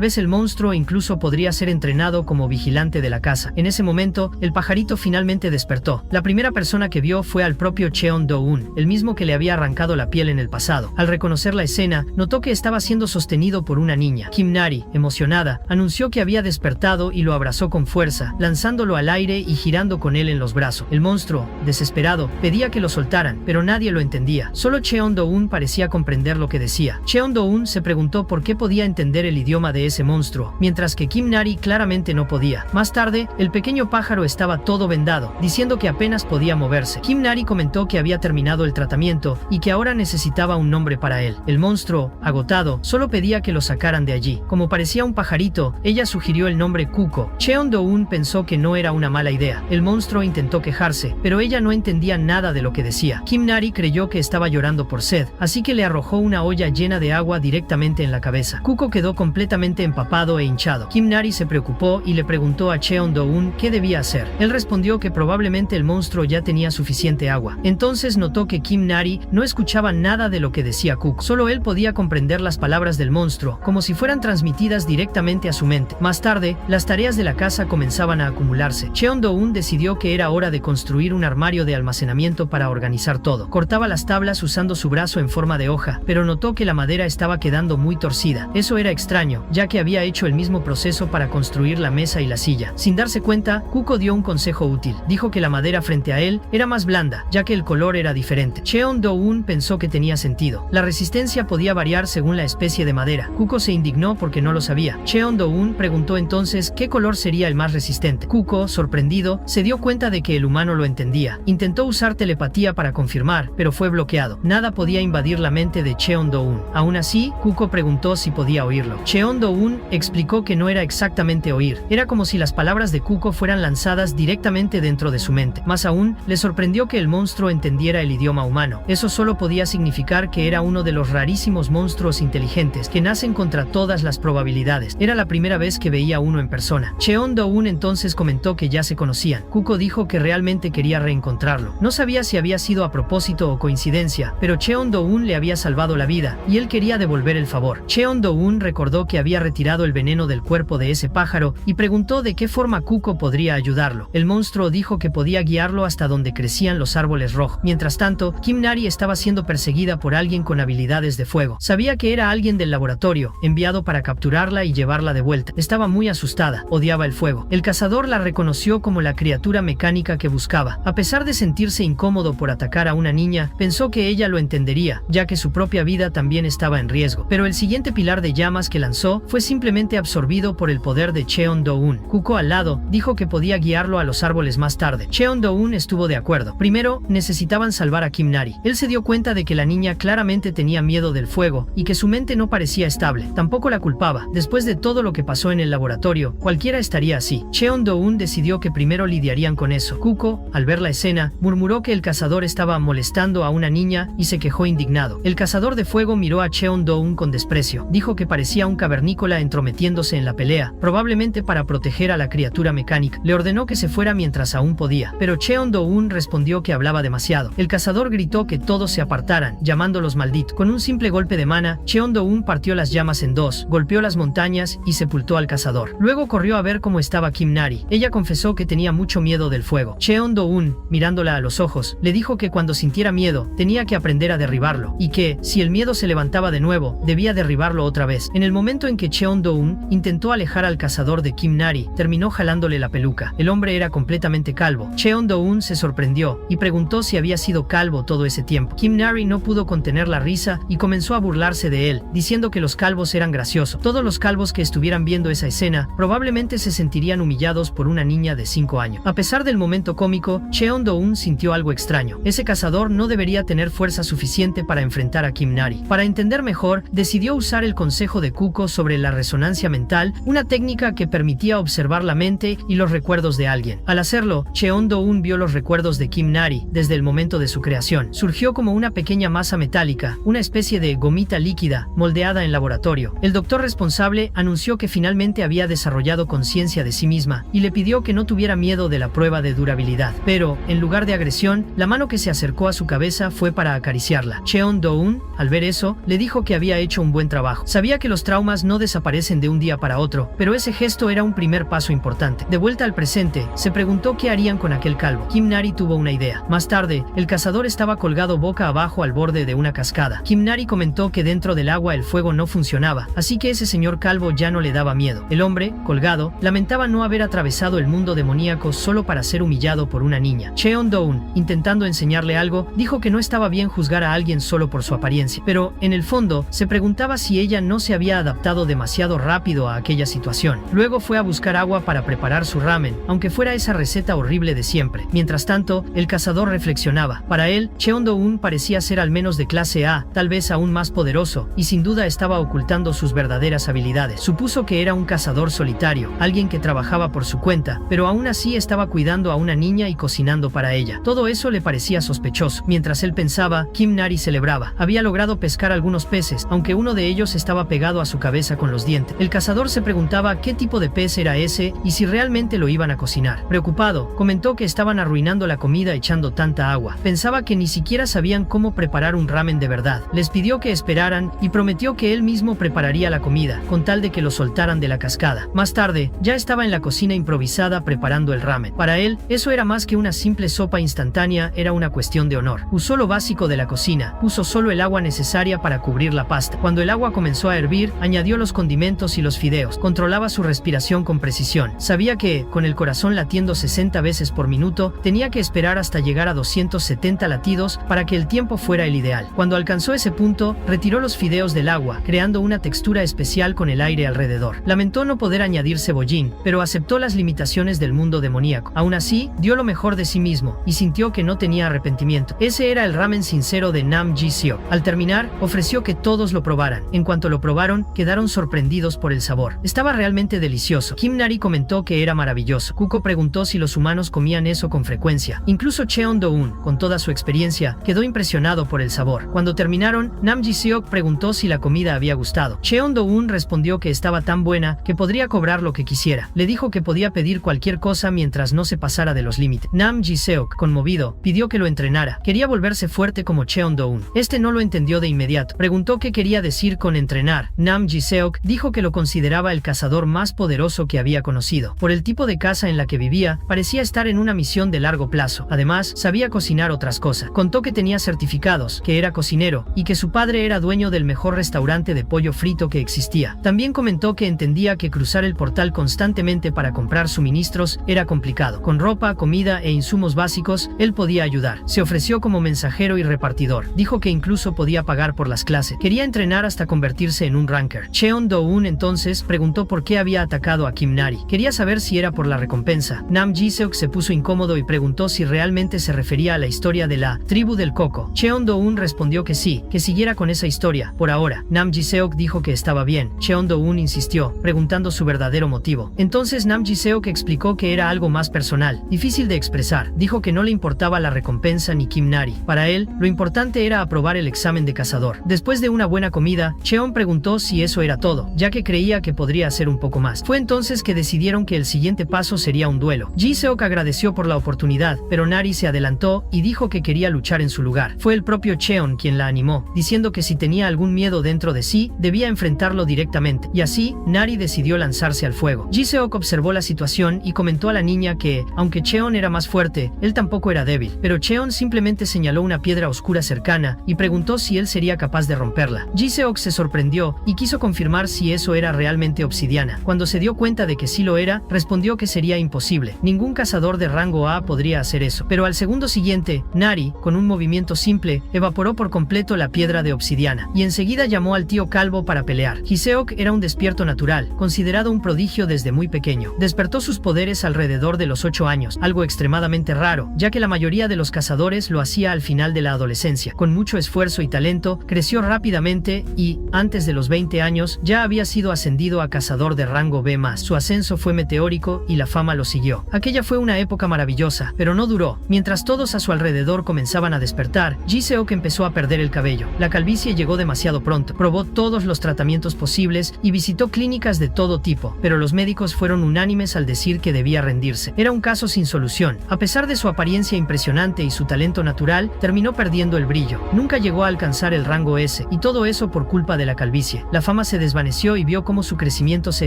vez el monstruo incluso podría ser entrenado como vigilante de la casa. En ese momento, el pajarito finalmente despertó. La primera persona que vio fue al propio Cheon-do-un, el mismo que le había arrancado la piel en el pasado. Al reconocer la escena, notó que estaba siendo sostenido por una niña. Kim Nari, emocionada, anunció que había despertado y lo abrazó con fuerza, lanzándolo al aire y girando con él en los brazos. El monstruo, desesperado, pedía que lo soltaran, pero nadie lo entendía. Solo Cheon-do-un parecía comprender lo que decía. Cheon-do-un se preguntó por qué podía entender el idioma de ese monstruo, mientras que Kim Nari claramente no podía. Más tarde, el pequeño pájaro estaba todo vendado, diciendo que apenas podía moverse. Kim Nari comentó que había terminado el tratamiento y que ahora necesitaba un nombre para él. El monstruo, agotado, solo pedía que lo sacaran de allí. Como parecía un pajarito, ella sugirió el nombre Kuko. Cheon-do-un pensó que no era una mala idea. El monstruo intentó quejarse, pero ella no entendía nada de lo que decía. Kim Nari creyó que estaba llorando por sed, así que le arrojó una olla llena de agua directamente en la cabeza. Kuko quedó completamente empapado e hinchado. Kim Nari se preocupó y le preguntó a Cheon-do-un qué debía hacer. Él respondió que probablemente el monstruo ya tenía suficiente agua. Entonces notó que Kim Nari no escuchaba nada de lo que decía Kuko. Solo él podía comprender las palabras del monstruo, como si fueran transmitidas directamente a su mente. Más tarde, las tareas de la casa comenzaban a acumularse. Cheon-do-un decidió que era hora de construir un armario de almacenamiento para organizar todo. Cortaba las tablas usando su brazo en forma de hoja, pero notó que la madera estaba quedando muy torcida. Eso era extraño, ya que había hecho el mismo proceso para construir la mesa y la silla. Sin darse cuenta, Kuko dio un consejo útil. Dijo que la madera frente a él era más blanda, ya que el color era diferente. Cheon-do-un pensó que tenía sentido. La resistencia podía variar según la especie de madera. Kuko se indignó porque no lo sabía. Cheon-do-un preguntó entonces qué color sería el más resistente. Kuko, sorprendido, se dio cuenta de que el humano lo entendía. Intentó usar telepatía para confirmar, pero fue bloqueado. Nada podía invadir la mente de Cheon-do-un. Aún así, Kuko preguntó si podía oírlo. Cheon-do-un explicó que no era exactamente oír. Era como si las palabras de Kuko fueran lanzadas directamente dentro de su mente. Más aún, le sorprendió que el monstruo entendiera el idioma humano. Eso solo podía significar que era uno de los rarísimos monstruos inteligentes que nacen contra todas las probabilidades. Era la primera vez que veía uno en persona. Cheon-do-un entonces comentó que ya se conocían. Kuko dijo que realmente quería reencontrarlo. No sabía si había sido a propósito o coincidencia, pero Cheon-do-un le había salvado la vida, y él quería devolver el favor. Cheon-do-un recordó que había retirado el veneno del cuerpo de ese pájaro, y preguntó de qué forma Kuko podría ayudarlo. El monstruo dijo que podía guiarlo hasta donde crecían los árboles rojos. Mientras tanto, Kim Nari estaba siendo perseguida por alguien con habilidades de fuego. Sabía que era alguien del laboratorio, enviado para capturarla y llevarla de vuelta. Estaba muy asustada, odiaba el fuego. El cazador la reconoció como la criatura mecánica que buscaba. A pesar de sentirse incómodo por atacar a una niña, pensó que ella lo entendería, ya que su propia vida también estaba en riesgo. Pero el siguiente pilar de llamas que lanzó fue simplemente absorbido por el poder de Cheon-do-un. Kuko al lado dijo que podía guiarlo a los árboles más tarde. Cheon-do-un estuvo de acuerdo. Primero, necesitaban salvar a Kim Nari. Él se dio cuenta de que la niña claramente tenía miedo del fuego y que su mente no parecía estable. Tampoco la culpaba. Después de todo lo que pasó en el laboratorio, cualquiera estaría así. Cheon-do-un decidió que primero lidiarían con eso. Kuko, al ver la escena, murmuró que el cazador estaba molestando a una niña y se quejó indignado. El cazador de fuego miró a Cheon-do-un con desprecio. Dijo que parecía un cavernícola entrometiéndose en la pelea, probablemente para proteger a la criatura mecánica. Le ordenó que se fuera mientras aún podía, pero Cheon-do-un respondió que hablaba demasiado. El cazador gritó que todos se apartaran, llamándolos malditos. Con un simple golpe de mana, Cheon-do-un partió las llamas en dos, golpeó las montañas y sepultó al cazador. Luego corrió a ver cómo estaba Kim Nari. Ella confesó que tenía mucho miedo del fuego. Cheon-do-un, mirándola a los ojos, le dijo que cuando sintiera miedo, tenía que aprender a derribarlo, y que, si el miedo se levantaba de nuevo, debía derribarlo otra vez. En el momento en que Cheon-do-un intentó alejar al cazador de Kim Nari, terminó jalándole la peluca. El hombre era completamente calvo. Cheon-do-un se sorprendió y preguntó si había sido calvo todo ese tiempo. Kim Nari no pudo contener la risa y comenzó a burlarse de él, diciendo que los calvos eran graciosos. Todos los calvos que estuvieran viendo esa escena probablemente se sentirían humillados por una niña de 5 años. A pesar del momento cómico, Cheon-do-un sintió algo extraño. Ese cazador no debería tener fuerza suficiente para enfrentar a Kim Nari. Para entender mejor, decidió usar el consejo de Kuko sobre la resonancia mental, una técnica que permitía observar la mente y los recuerdos de alguien. Al hacerlo, Cheon-do-un vio los recuerdos de Kim Nari desde el momento de su creación. Surgió como una pequeña masa metálica, una especie de gomita líquida, moldeada en laboratorio. El doctor responsable anunció que finalmente había desarrollado conciencia de sí misma y le pidió que no tuviera miedo de la prueba de durabilidad. Pero, en lugar de agresión, la mano que se acercó acercó a su cabeza fue para acariciarla. Cheon Do-un, al ver eso, le dijo que había hecho un buen trabajo. Sabía que los traumas no desaparecen de un día para otro, pero ese gesto era un primer paso importante. De vuelta al presente, se preguntó qué harían con aquel calvo. Kim Nari tuvo una idea. Más tarde, el cazador estaba colgado boca abajo al borde de una cascada. Kim Nari comentó que dentro del agua el fuego no funcionaba, así que ese señor calvo ya no le daba miedo. El hombre, colgado, lamentaba no haber atravesado el mundo demoníaco solo para ser humillado por una niña. Cheon Do-un, intentando enseñarle algo, dijo que no estaba bien juzgar a alguien solo por su apariencia, pero, en el fondo, se preguntaba si ella no se había adaptado demasiado rápido a aquella situación. Luego fue a buscar agua para preparar su ramen, aunque fuera esa receta horrible de siempre. Mientras tanto, el cazador reflexionaba. Para él, Cheon Do-un parecía ser al menos de clase A, tal vez aún más poderoso, y sin duda estaba ocultando sus verdaderas habilidades. Supuso que era un cazador solitario, alguien que trabajaba por su cuenta, pero aún así estaba cuidando a una niña y cocinando para ella. Todo eso le parecía sospechoso. Mientras él pensaba, Kim Nari celebraba. Había logrado pescar algunos peces, aunque uno de ellos estaba pegado a su cabeza con los dientes. El cazador se preguntaba qué tipo de pez era ese y si realmente lo iban a cocinar. Preocupado, comentó que estaban arruinando la comida echando tanta agua. Pensaba que ni siquiera sabían cómo preparar un ramen de verdad. Les pidió que esperaran y prometió que él mismo prepararía la comida, con tal de que lo soltaran de la cascada. Más tarde, ya estaba en la cocina improvisada preparando el ramen. Para él, eso era más que una simple sopa instantánea, era una cuestión de honor. Usó lo básico de la cocina, puso solo el agua necesaria para cubrir la pasta. Cuando el agua comenzó a hervir, añadió los condimentos y los fideos. Controlaba su respiración con precisión. Sabía que, con el corazón latiendo 60 veces por minuto, tenía que esperar hasta llegar a 270 latidos para que el tiempo fuera el ideal. Cuando alcanzó ese punto, retiró los fideos del agua, creando una textura especial con el aire alrededor. Lamentó no poder añadir cebollín, pero aceptó las limitaciones del mundo demoníaco. Aún así, dio lo mejor de sí mismo, y sintió que no tenía arrepentimiento. Ese era el ramen sincero de Nam Ji-seok. Al terminar, ofreció que todos lo probaran. En cuanto lo probaron, quedaron sorprendidos por el sabor. Estaba realmente delicioso. Kim Nari comentó que era maravilloso. Kuko preguntó si los humanos comían eso con frecuencia. Incluso Cheon Do-un, con toda su experiencia, quedó impresionado por el sabor. Cuando terminaron, Nam Ji-seok preguntó si la comida había gustado. Cheon Do-un respondió que estaba tan buena que podría cobrar lo que quisiera. Le dijo que podía pedir cualquier cosa mientras no se pasara de los límites. Nam Ji-seok, conmovido, pidió que lo entrenara. Quería volverse fuerte como Cheon Do-un. Este no lo entendió de inmediato. Preguntó qué quería decir con entrenar. Nam Ji-seok dijo que lo consideraba el cazador más poderoso que había conocido. Por el tipo de casa en la que vivía, parecía estar en una misión de largo plazo. Además, sabía cocinar otras cosas. Contó que tenía certificados, que era cocinero, y que su padre era dueño del mejor restaurante de pollo frito que existía. También comentó que entendía que cruzar el portal constantemente para comprar suministros era complicado. Con ropa, comida e insumos básicos, él podía ayudar. Se ofreció como mensajero y repartidor. Dijo que incluso podía pagar por las clases. Quería entrenar hasta convertirse en un ranker. Cheon Do-un entonces preguntó por qué había atacado a Kim Nari. Quería saber si era por la recompensa. Nam Ji-seok se puso incómodo y preguntó si realmente se refería a la historia de la tribu del coco. Cheon Do-un respondió que sí, que siguiera con esa historia, por ahora. Nam Ji-seok dijo que estaba bien. Cheon Do-un insistió, preguntando su verdadero motivo. Entonces Nam Ji-seok explicó que era algo más personal, difícil de expresar. Dijo que no le importaba la recompensa ni Kim Nari. Para él, lo importante era aprobar el examen de cazador. Después de una buena comida, Cheon preguntó si eso era todo, ya que creía que podría hacer un poco más. Fue entonces que decidieron que el siguiente paso sería un duelo. Ji-seok agradeció por la oportunidad, pero Nari se adelantó y dijo que quería luchar en su lugar. Fue el propio Cheon quien la animó, diciendo que si tenía algún miedo dentro de sí, debía enfrentarlo directamente. Y así, Nari decidió lanzarse al fuego. Ji-seok observó la situación y comentó a la niña que, aunque Cheon era más fuerte, él tampoco era débil. Pero Cheon simplemente señaló una piedra oscura cercana y preguntó si él sería capaz de romperla. Ji-seok se sorprendió y quiso confirmar si eso era realmente obsidiana. Cuando se dio cuenta de que sí lo era, respondió que sería imposible. Ningún cazador de rango A podría hacer eso. Pero al segundo siguiente, Nari, con un movimiento simple, evaporó por completo la piedra de obsidiana, y enseguida llamó al tío calvo para pelear. Ji-seok era un despierto natural, considerado un prodigio desde muy pequeño. Despertó sus poderes alrededor de los 8 años, algo extremadamente raro, ya que la mayoría de los cazadores lo hacía al final de la adolescencia. Con mucho esfuerzo y talento, creció rápidamente y, antes de los 20 años, ya había sido ascendido a cazador de rango B+. Su ascenso fue meteórico y la fama lo siguió. Aquella fue una época maravillosa, pero no duró. Mientras todos a su alrededor comenzaban a despertar, Ji-seok empezó a perder el cabello. La calvicie llegó demasiado pronto. Probó todos los tratamientos posibles y visitó clínicas de todo tipo, pero los médicos fueron unánimes al decir que debía rendirse. Era un caso sin solución. A pesar de su apariencia impresionante y su talento talento natural, terminó perdiendo el brillo. Nunca llegó a alcanzar el rango S, y todo eso por culpa de la calvicie. La fama se desvaneció y vio cómo su crecimiento se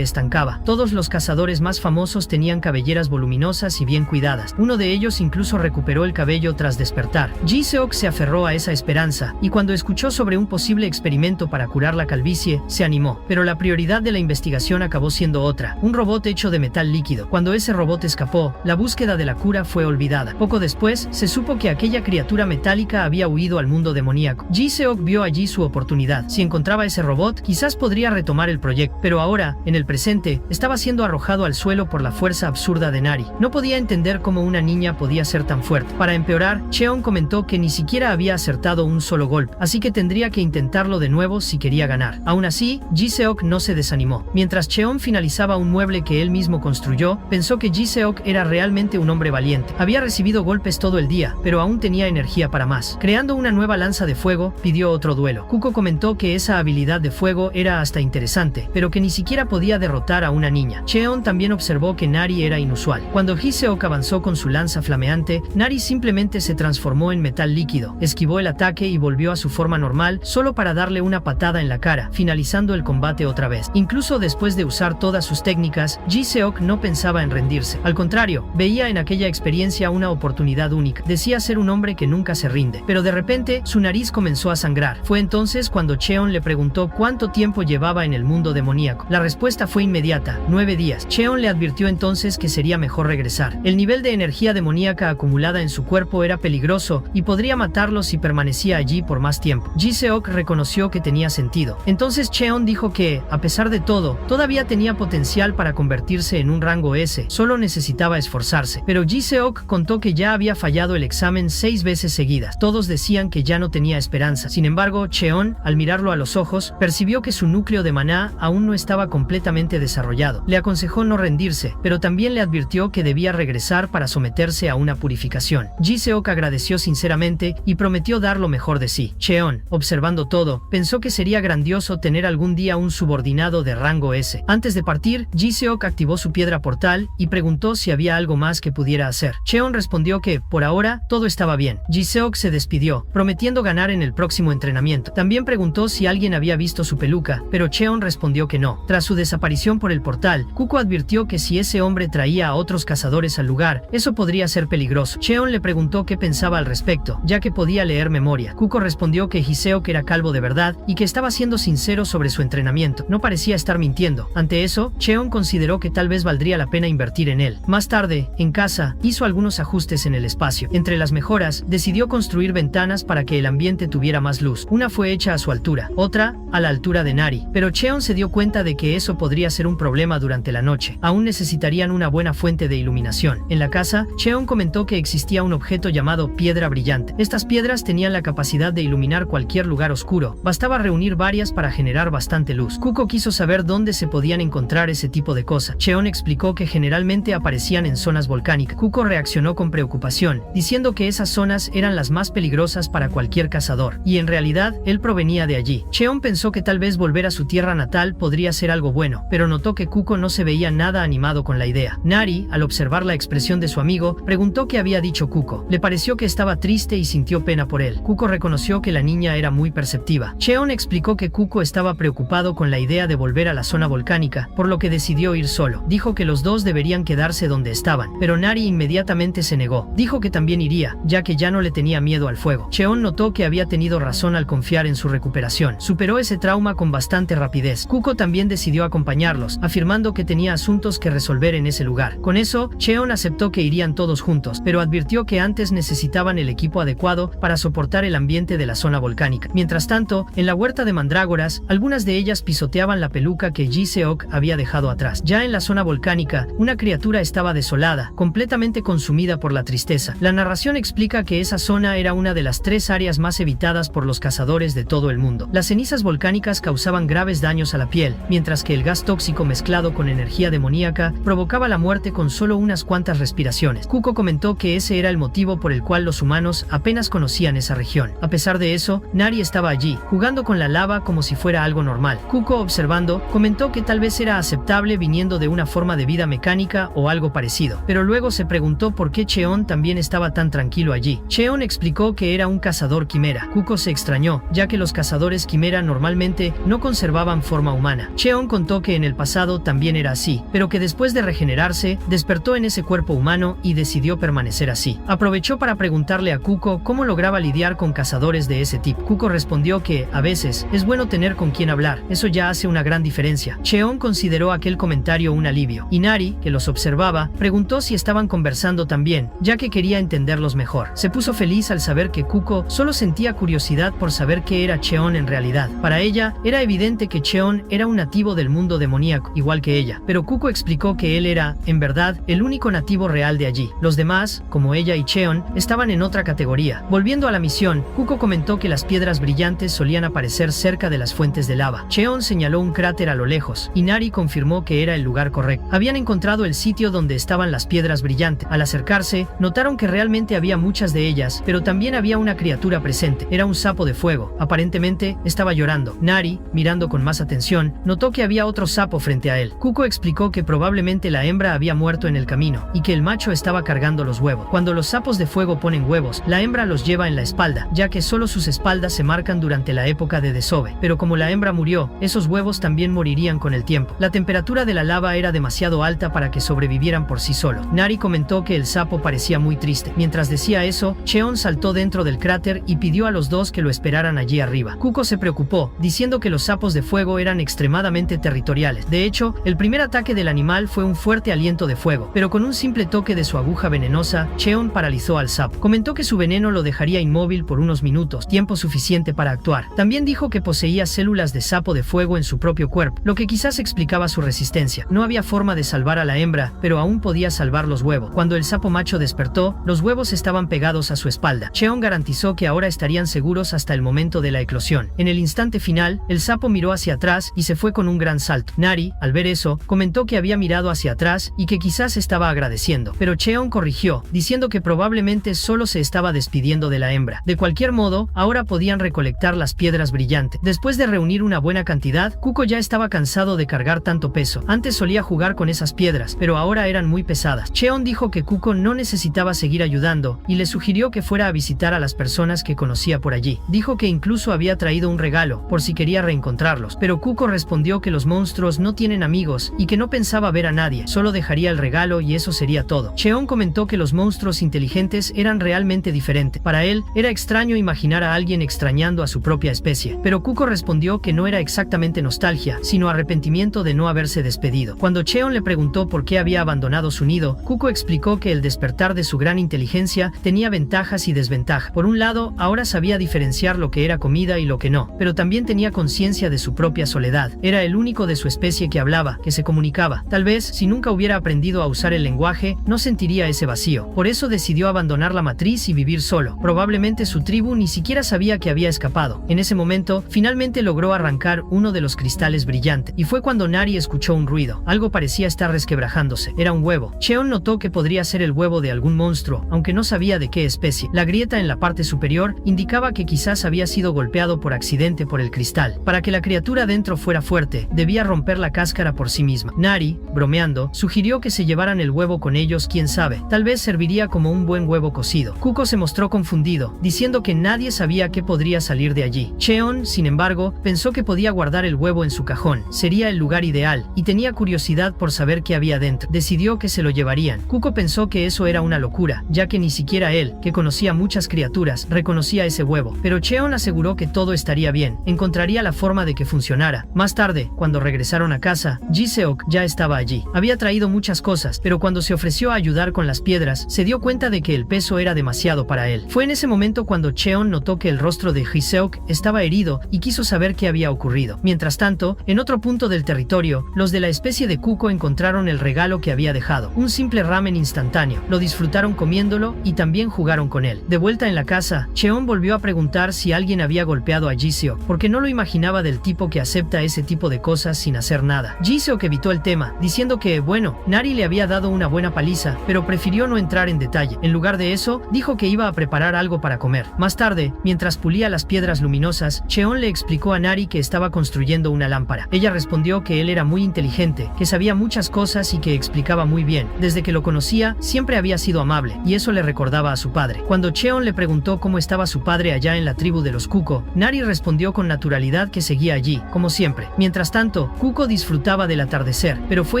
estancaba. Todos los cazadores más famosos tenían cabelleras voluminosas y bien cuidadas. Uno de ellos incluso recuperó el cabello tras despertar. Ji-seok se aferró a esa esperanza, y cuando escuchó sobre un posible experimento para curar la calvicie, se animó. Pero la prioridad de la investigación acabó siendo otra: un robot hecho de metal líquido. Cuando ese robot escapó, la búsqueda de la cura fue olvidada. Poco después, se supo que aquella criatura metálica había huido al mundo demoníaco. Ji-seok vio allí su oportunidad. Si encontraba ese robot, quizás podría retomar el proyecto. Pero ahora, en el presente, estaba siendo arrojado al suelo por la fuerza absurda de Nari. No podía entender cómo una niña podía ser tan fuerte. Para empeorar, Cheon comentó que ni siquiera había acertado un solo golpe, así que tendría que intentarlo de nuevo si quería ganar. Aún así, Ji-seok no se desanimó. Mientras Cheon finalizaba un mueble que él mismo construyó, pensó que Ji-seok era realmente un hombre valiente. Había recibido golpes todo el día, pero aún tenía energía para más. Creando una nueva lanza de fuego, pidió otro duelo. Kuko comentó que esa habilidad de fuego era hasta interesante, pero que ni siquiera podía derrotar a una niña. Cheon también observó que Nari era inusual. Cuando Ji-seok avanzó con su lanza flameante, Nari simplemente se transformó en metal líquido, esquivó el ataque y volvió a su forma normal, solo para darle una patada en la cara, finalizando el combate otra vez. Incluso después de usar todas sus técnicas, Ji-seok no pensaba en rendirse. Al contrario, veía en aquella experiencia una oportunidad única. Decía ser un hombre que nunca se rinde. Pero de repente, su nariz comenzó a sangrar. Fue entonces cuando Cheon le preguntó cuánto tiempo llevaba en el mundo demoníaco. La respuesta fue inmediata: 9 días. Cheon le advirtió entonces que sería mejor regresar. El nivel de energía demoníaca acumulada en su cuerpo era peligroso y podría matarlo si permanecía allí por más tiempo. Ji-seok reconoció que tenía sentido. Entonces Cheon dijo que, a pesar de todo, todavía tenía potencial para convertirse en un rango S, solo necesitaba esforzarse. Pero Ji-seok contó que ya había fallado el examen 6 veces seguidas. Todos decían que ya no tenía esperanza. Sin embargo, Cheon, al mirarlo a los ojos, percibió que su núcleo de maná aún no estaba completamente desarrollado. Le aconsejó no rendirse, pero también le advirtió que debía regresar para someterse a una purificación. Ji-seok agradeció sinceramente y prometió dar lo mejor de sí. Cheon, observando todo, pensó que sería grandioso tener algún día un subordinado de rango S. Antes de partir, Ji-seok activó su piedra portal y preguntó si había algo más que pudiera hacer. Cheon respondió que, por ahora, todo estaba bien. Ji-seok se despidió, prometiendo ganar en el próximo entrenamiento. También preguntó si alguien había visto su peluca, pero Cheon respondió que no. Tras su desaparición por el portal, Kuko advirtió que si ese hombre traía a otros cazadores al lugar, eso podría ser peligroso. Cheon le preguntó qué pensaba al respecto, ya que podía leer memoria. Kuko respondió que Ji-seok era calvo de verdad y que estaba siendo sincero sobre su entrenamiento. No parecía estar mintiendo. Ante eso, Cheon consideró que tal vez valdría la pena invertir en él. Más tarde, en casa, hizo algunos ajustes en el espacio. Entre las mejoras, decidió construir ventanas para que el ambiente tuviera más luz. Una fue hecha a su altura, otra a la altura de Nari. Pero Cheon se dio cuenta de que eso podría ser un problema durante la noche. Aún necesitarían una buena fuente de iluminación. En la casa, Cheon comentó que existía un objeto llamado piedra brillante. Estas piedras tenían la capacidad de iluminar cualquier lugar oscuro. Bastaba reunir varias para generar bastante luz. Kuko quiso saber dónde se podían encontrar ese tipo de cosas. Cheon explicó que generalmente aparecían en zonas volcánicas. Kuko reaccionó con preocupación, diciendo que esas zonas eran las más peligrosas para cualquier cazador. Y en realidad, él provenía de allí. Cheon pensó que tal vez volver a su tierra natal podría ser algo bueno, pero notó que Kuko no se veía nada animado con la idea. Nari, al observar la expresión de su amigo, preguntó qué había dicho Kuko. Le pareció que estaba triste y sintió pena por él. Kuko reconoció que la niña era muy perceptiva. Cheon explicó que Kuko estaba preocupado con la idea de volver a la zona volcánica, por lo que decidió ir solo. Dijo que los dos deberían quedarse donde estaban, pero Nari inmediatamente se negó. Dijo que también iría, ya que ya no le tenía miedo al fuego. Cheon notó que había tenido razón al confiar en su recuperación. Superó ese trauma con bastante rapidez. Kuko también decidió acompañarlos, afirmando que tenía asuntos que resolver en ese lugar. Con eso, Cheon aceptó que irían todos juntos, pero advirtió que antes necesitaban el equipo adecuado para soportar el ambiente de la zona volcánica. Mientras tanto, en la huerta de mandrágoras, algunas de ellas pisoteaban la peluca que Ji-seok había dejado atrás. Ya en la zona volcánica, una criatura estaba desolada, completamente consumida por la tristeza. La narración explica que esa zona era una de las 3 áreas más evitadas por los cazadores de todo el mundo. Las cenizas volcánicas causaban graves daños a la piel, mientras que el gas tóxico mezclado con energía demoníaca provocaba la muerte con solo unas cuantas respiraciones. Kuko comentó que ese era el motivo por el cual los humanos apenas conocían esa región. A pesar de eso, Nari estaba allí, jugando con la lava como si fuera algo normal. Kuko, observando, comentó que tal vez era aceptable viniendo de una forma de vida mecánica o algo parecido, pero luego se preguntó por qué Cheon también estaba tan tranquilo tranquilo allí. Cheon explicó que era un cazador quimera. Kuko se extrañó, ya que los cazadores quimera normalmente no conservaban forma humana. Cheon contó que en el pasado también era así, pero que después de regenerarse, despertó en ese cuerpo humano y decidió permanecer así. Aprovechó para preguntarle a Kuko cómo lograba lidiar con cazadores de ese tipo. Kuko respondió que, a veces, es bueno tener con quien hablar, eso ya hace una gran diferencia. Cheon consideró aquel comentario un alivio. Inari, que los observaba, preguntó si estaban conversando también, ya que quería entenderlos mejor. Se puso feliz al saber que Kuko solo sentía curiosidad por saber qué era Cheon en realidad. Para ella, era evidente que Cheon era un nativo del mundo demoníaco, igual que ella, pero Kuko explicó que él era, en verdad, el único nativo real de allí. Los demás, como ella y Cheon, estaban en otra categoría. Volviendo a la misión, Kuko comentó que las piedras brillantes solían aparecer cerca de las fuentes de lava. Cheon señaló un cráter a lo lejos. Inari confirmó que era el lugar correcto. Habían encontrado el sitio donde estaban las piedras brillantes. Al acercarse, notaron que realmente había muchas de ellas, pero también había una criatura presente. Era un sapo de fuego. Aparentemente, estaba llorando. Nari, mirando con más atención, notó que había otro sapo frente a él. Kuko explicó que probablemente la hembra había muerto en el camino, y que el macho estaba cargando los huevos. Cuando los sapos de fuego ponen huevos, la hembra los lleva en la espalda, ya que solo sus espaldas se marcan durante la época de desove. Pero como la hembra murió, esos huevos también morirían con el tiempo. La temperatura de la lava era demasiado alta para que sobrevivieran por sí solos. Nari comentó que el sapo parecía muy triste. Mientras decía eso, Cheon saltó dentro del cráter y pidió a los dos que lo esperaran allí arriba. Kuko se preocupó, diciendo que los sapos de fuego eran extremadamente territoriales. De hecho, el primer ataque del animal fue un fuerte aliento de fuego, pero con un simple toque de su aguja venenosa, Cheon paralizó al sapo. Comentó que su veneno lo dejaría inmóvil por unos minutos, tiempo suficiente para actuar. También dijo que poseía células de sapo de fuego en su propio cuerpo, lo que quizás explicaba su resistencia. No había forma de salvar a la hembra, pero aún podía salvar los huevos. Cuando el sapo macho despertó, los huevos estaban pegados a su espalda. Cheon garantizó que ahora estarían seguros hasta el momento de la eclosión. En el instante final, el sapo miró hacia atrás y se fue con un gran salto. Nari, al ver eso, comentó que había mirado hacia atrás y que quizás estaba agradeciendo, pero Cheon corrigió, diciendo que probablemente solo se estaba despidiendo de la hembra. De cualquier modo, ahora podían recolectar las piedras brillantes. Después de reunir una buena cantidad, Kuko ya estaba cansado de cargar tanto peso. Antes solía jugar con esas piedras, pero ahora eran muy pesadas. Cheon dijo que Kuko no necesitaba seguir ayudando y le sugirió que fuera a visitar a las personas que conocía por allí. Dijo que incluso había traído un regalo, por si quería reencontrarlos, pero Kuko respondió que los monstruos no tienen amigos y que no pensaba ver a nadie, solo dejaría el regalo y eso sería todo. Cheon comentó que los monstruos inteligentes eran realmente diferentes. Para él, era extraño imaginar a alguien extrañando a su propia especie, pero Kuko respondió que no era exactamente nostalgia, sino arrepentimiento de no haberse despedido. Cuando Cheon le preguntó por qué había abandonado su nido, Kuko explicó que el despertar de su gran inteligencia tenía ventajas y desventajas. Por un lado, ahora sabía diferenciar lo que era comida y lo que no, pero también tenía conciencia de su propia soledad. Era el único de su especie que hablaba, que se comunicaba. Tal vez, si nunca hubiera aprendido a usar el lenguaje, no sentiría ese vacío. Por eso decidió abandonar la matriz y vivir solo. Probablemente su tribu ni siquiera sabía que había escapado. En ese momento, finalmente logró arrancar uno de los cristales brillantes, y fue cuando Nari escuchó un ruido. Algo parecía estar resquebrajándose. Era un huevo. Cheon notó que podría ser el huevo de algún monstruo, aunque no sabía de qué especie. La grieta en la parte superior indicaba que quizás había sido golpeado por accidente por el cristal. Para que la criatura dentro fuera fuerte, debía romper la cáscara por sí misma. Nari, bromeando, sugirió que se llevaran el huevo con ellos, quién sabe. Tal vez serviría como un buen huevo cocido. Kuko se mostró confundido, diciendo que nadie sabía qué podría salir de allí. Cheon, sin embargo, pensó que podía guardar el huevo en su cajón. Sería el lugar ideal, y tenía curiosidad por saber qué había dentro. Decidió que se lo llevarían. Kuko pensó que eso era una locura, ya que ni siquiera él, que conocía muchas criaturas, reconocía ese huevo. Pero Cheon aseguró que todo estaría bien. Encontraría la forma de que funcionara. Más tarde, cuando regresaron a casa, Ji-seok ya estaba allí. Había traído muchas cosas, pero cuando se ofreció a ayudar con las piedras, se dio cuenta de que el peso era demasiado para él. Fue en ese momento cuando Cheon notó que el rostro de Ji-seok estaba herido y quiso saber qué había ocurrido. Mientras tanto, en otro punto del territorio, los de la especie de Kuko encontraron el regalo que había dejado, un simple ramen instantáneo. Lo disfrutaron comiéndolo y también jugaron con él. De vuelta en la casa, Cheon volvió a preguntar si alguien había golpeado a Ji-seok, porque no lo imaginaba del tipo que acepta ese tipo de cosas sin hacer nada. Ji-seok evitó el tema, diciendo que, bueno, Nari le había dado una buena paliza, pero prefirió no entrar en detalle. En lugar de eso, dijo que iba a preparar algo para comer. Más tarde, mientras pulía las piedras luminosas, Cheon le explicó a Nari que estaba construyendo una lámpara. Ella respondió que él era muy inteligente, que sabía muchas cosas y que explicaba muy bien. Desde que lo conocía, siempre había sido amable, y eso le recordaba recordaba a su padre. Cuando Cheon le preguntó cómo estaba su padre allá en la tribu de los Kuko, Nari respondió con naturalidad que seguía allí, como siempre. Mientras tanto, Kuko disfrutaba del atardecer, pero fue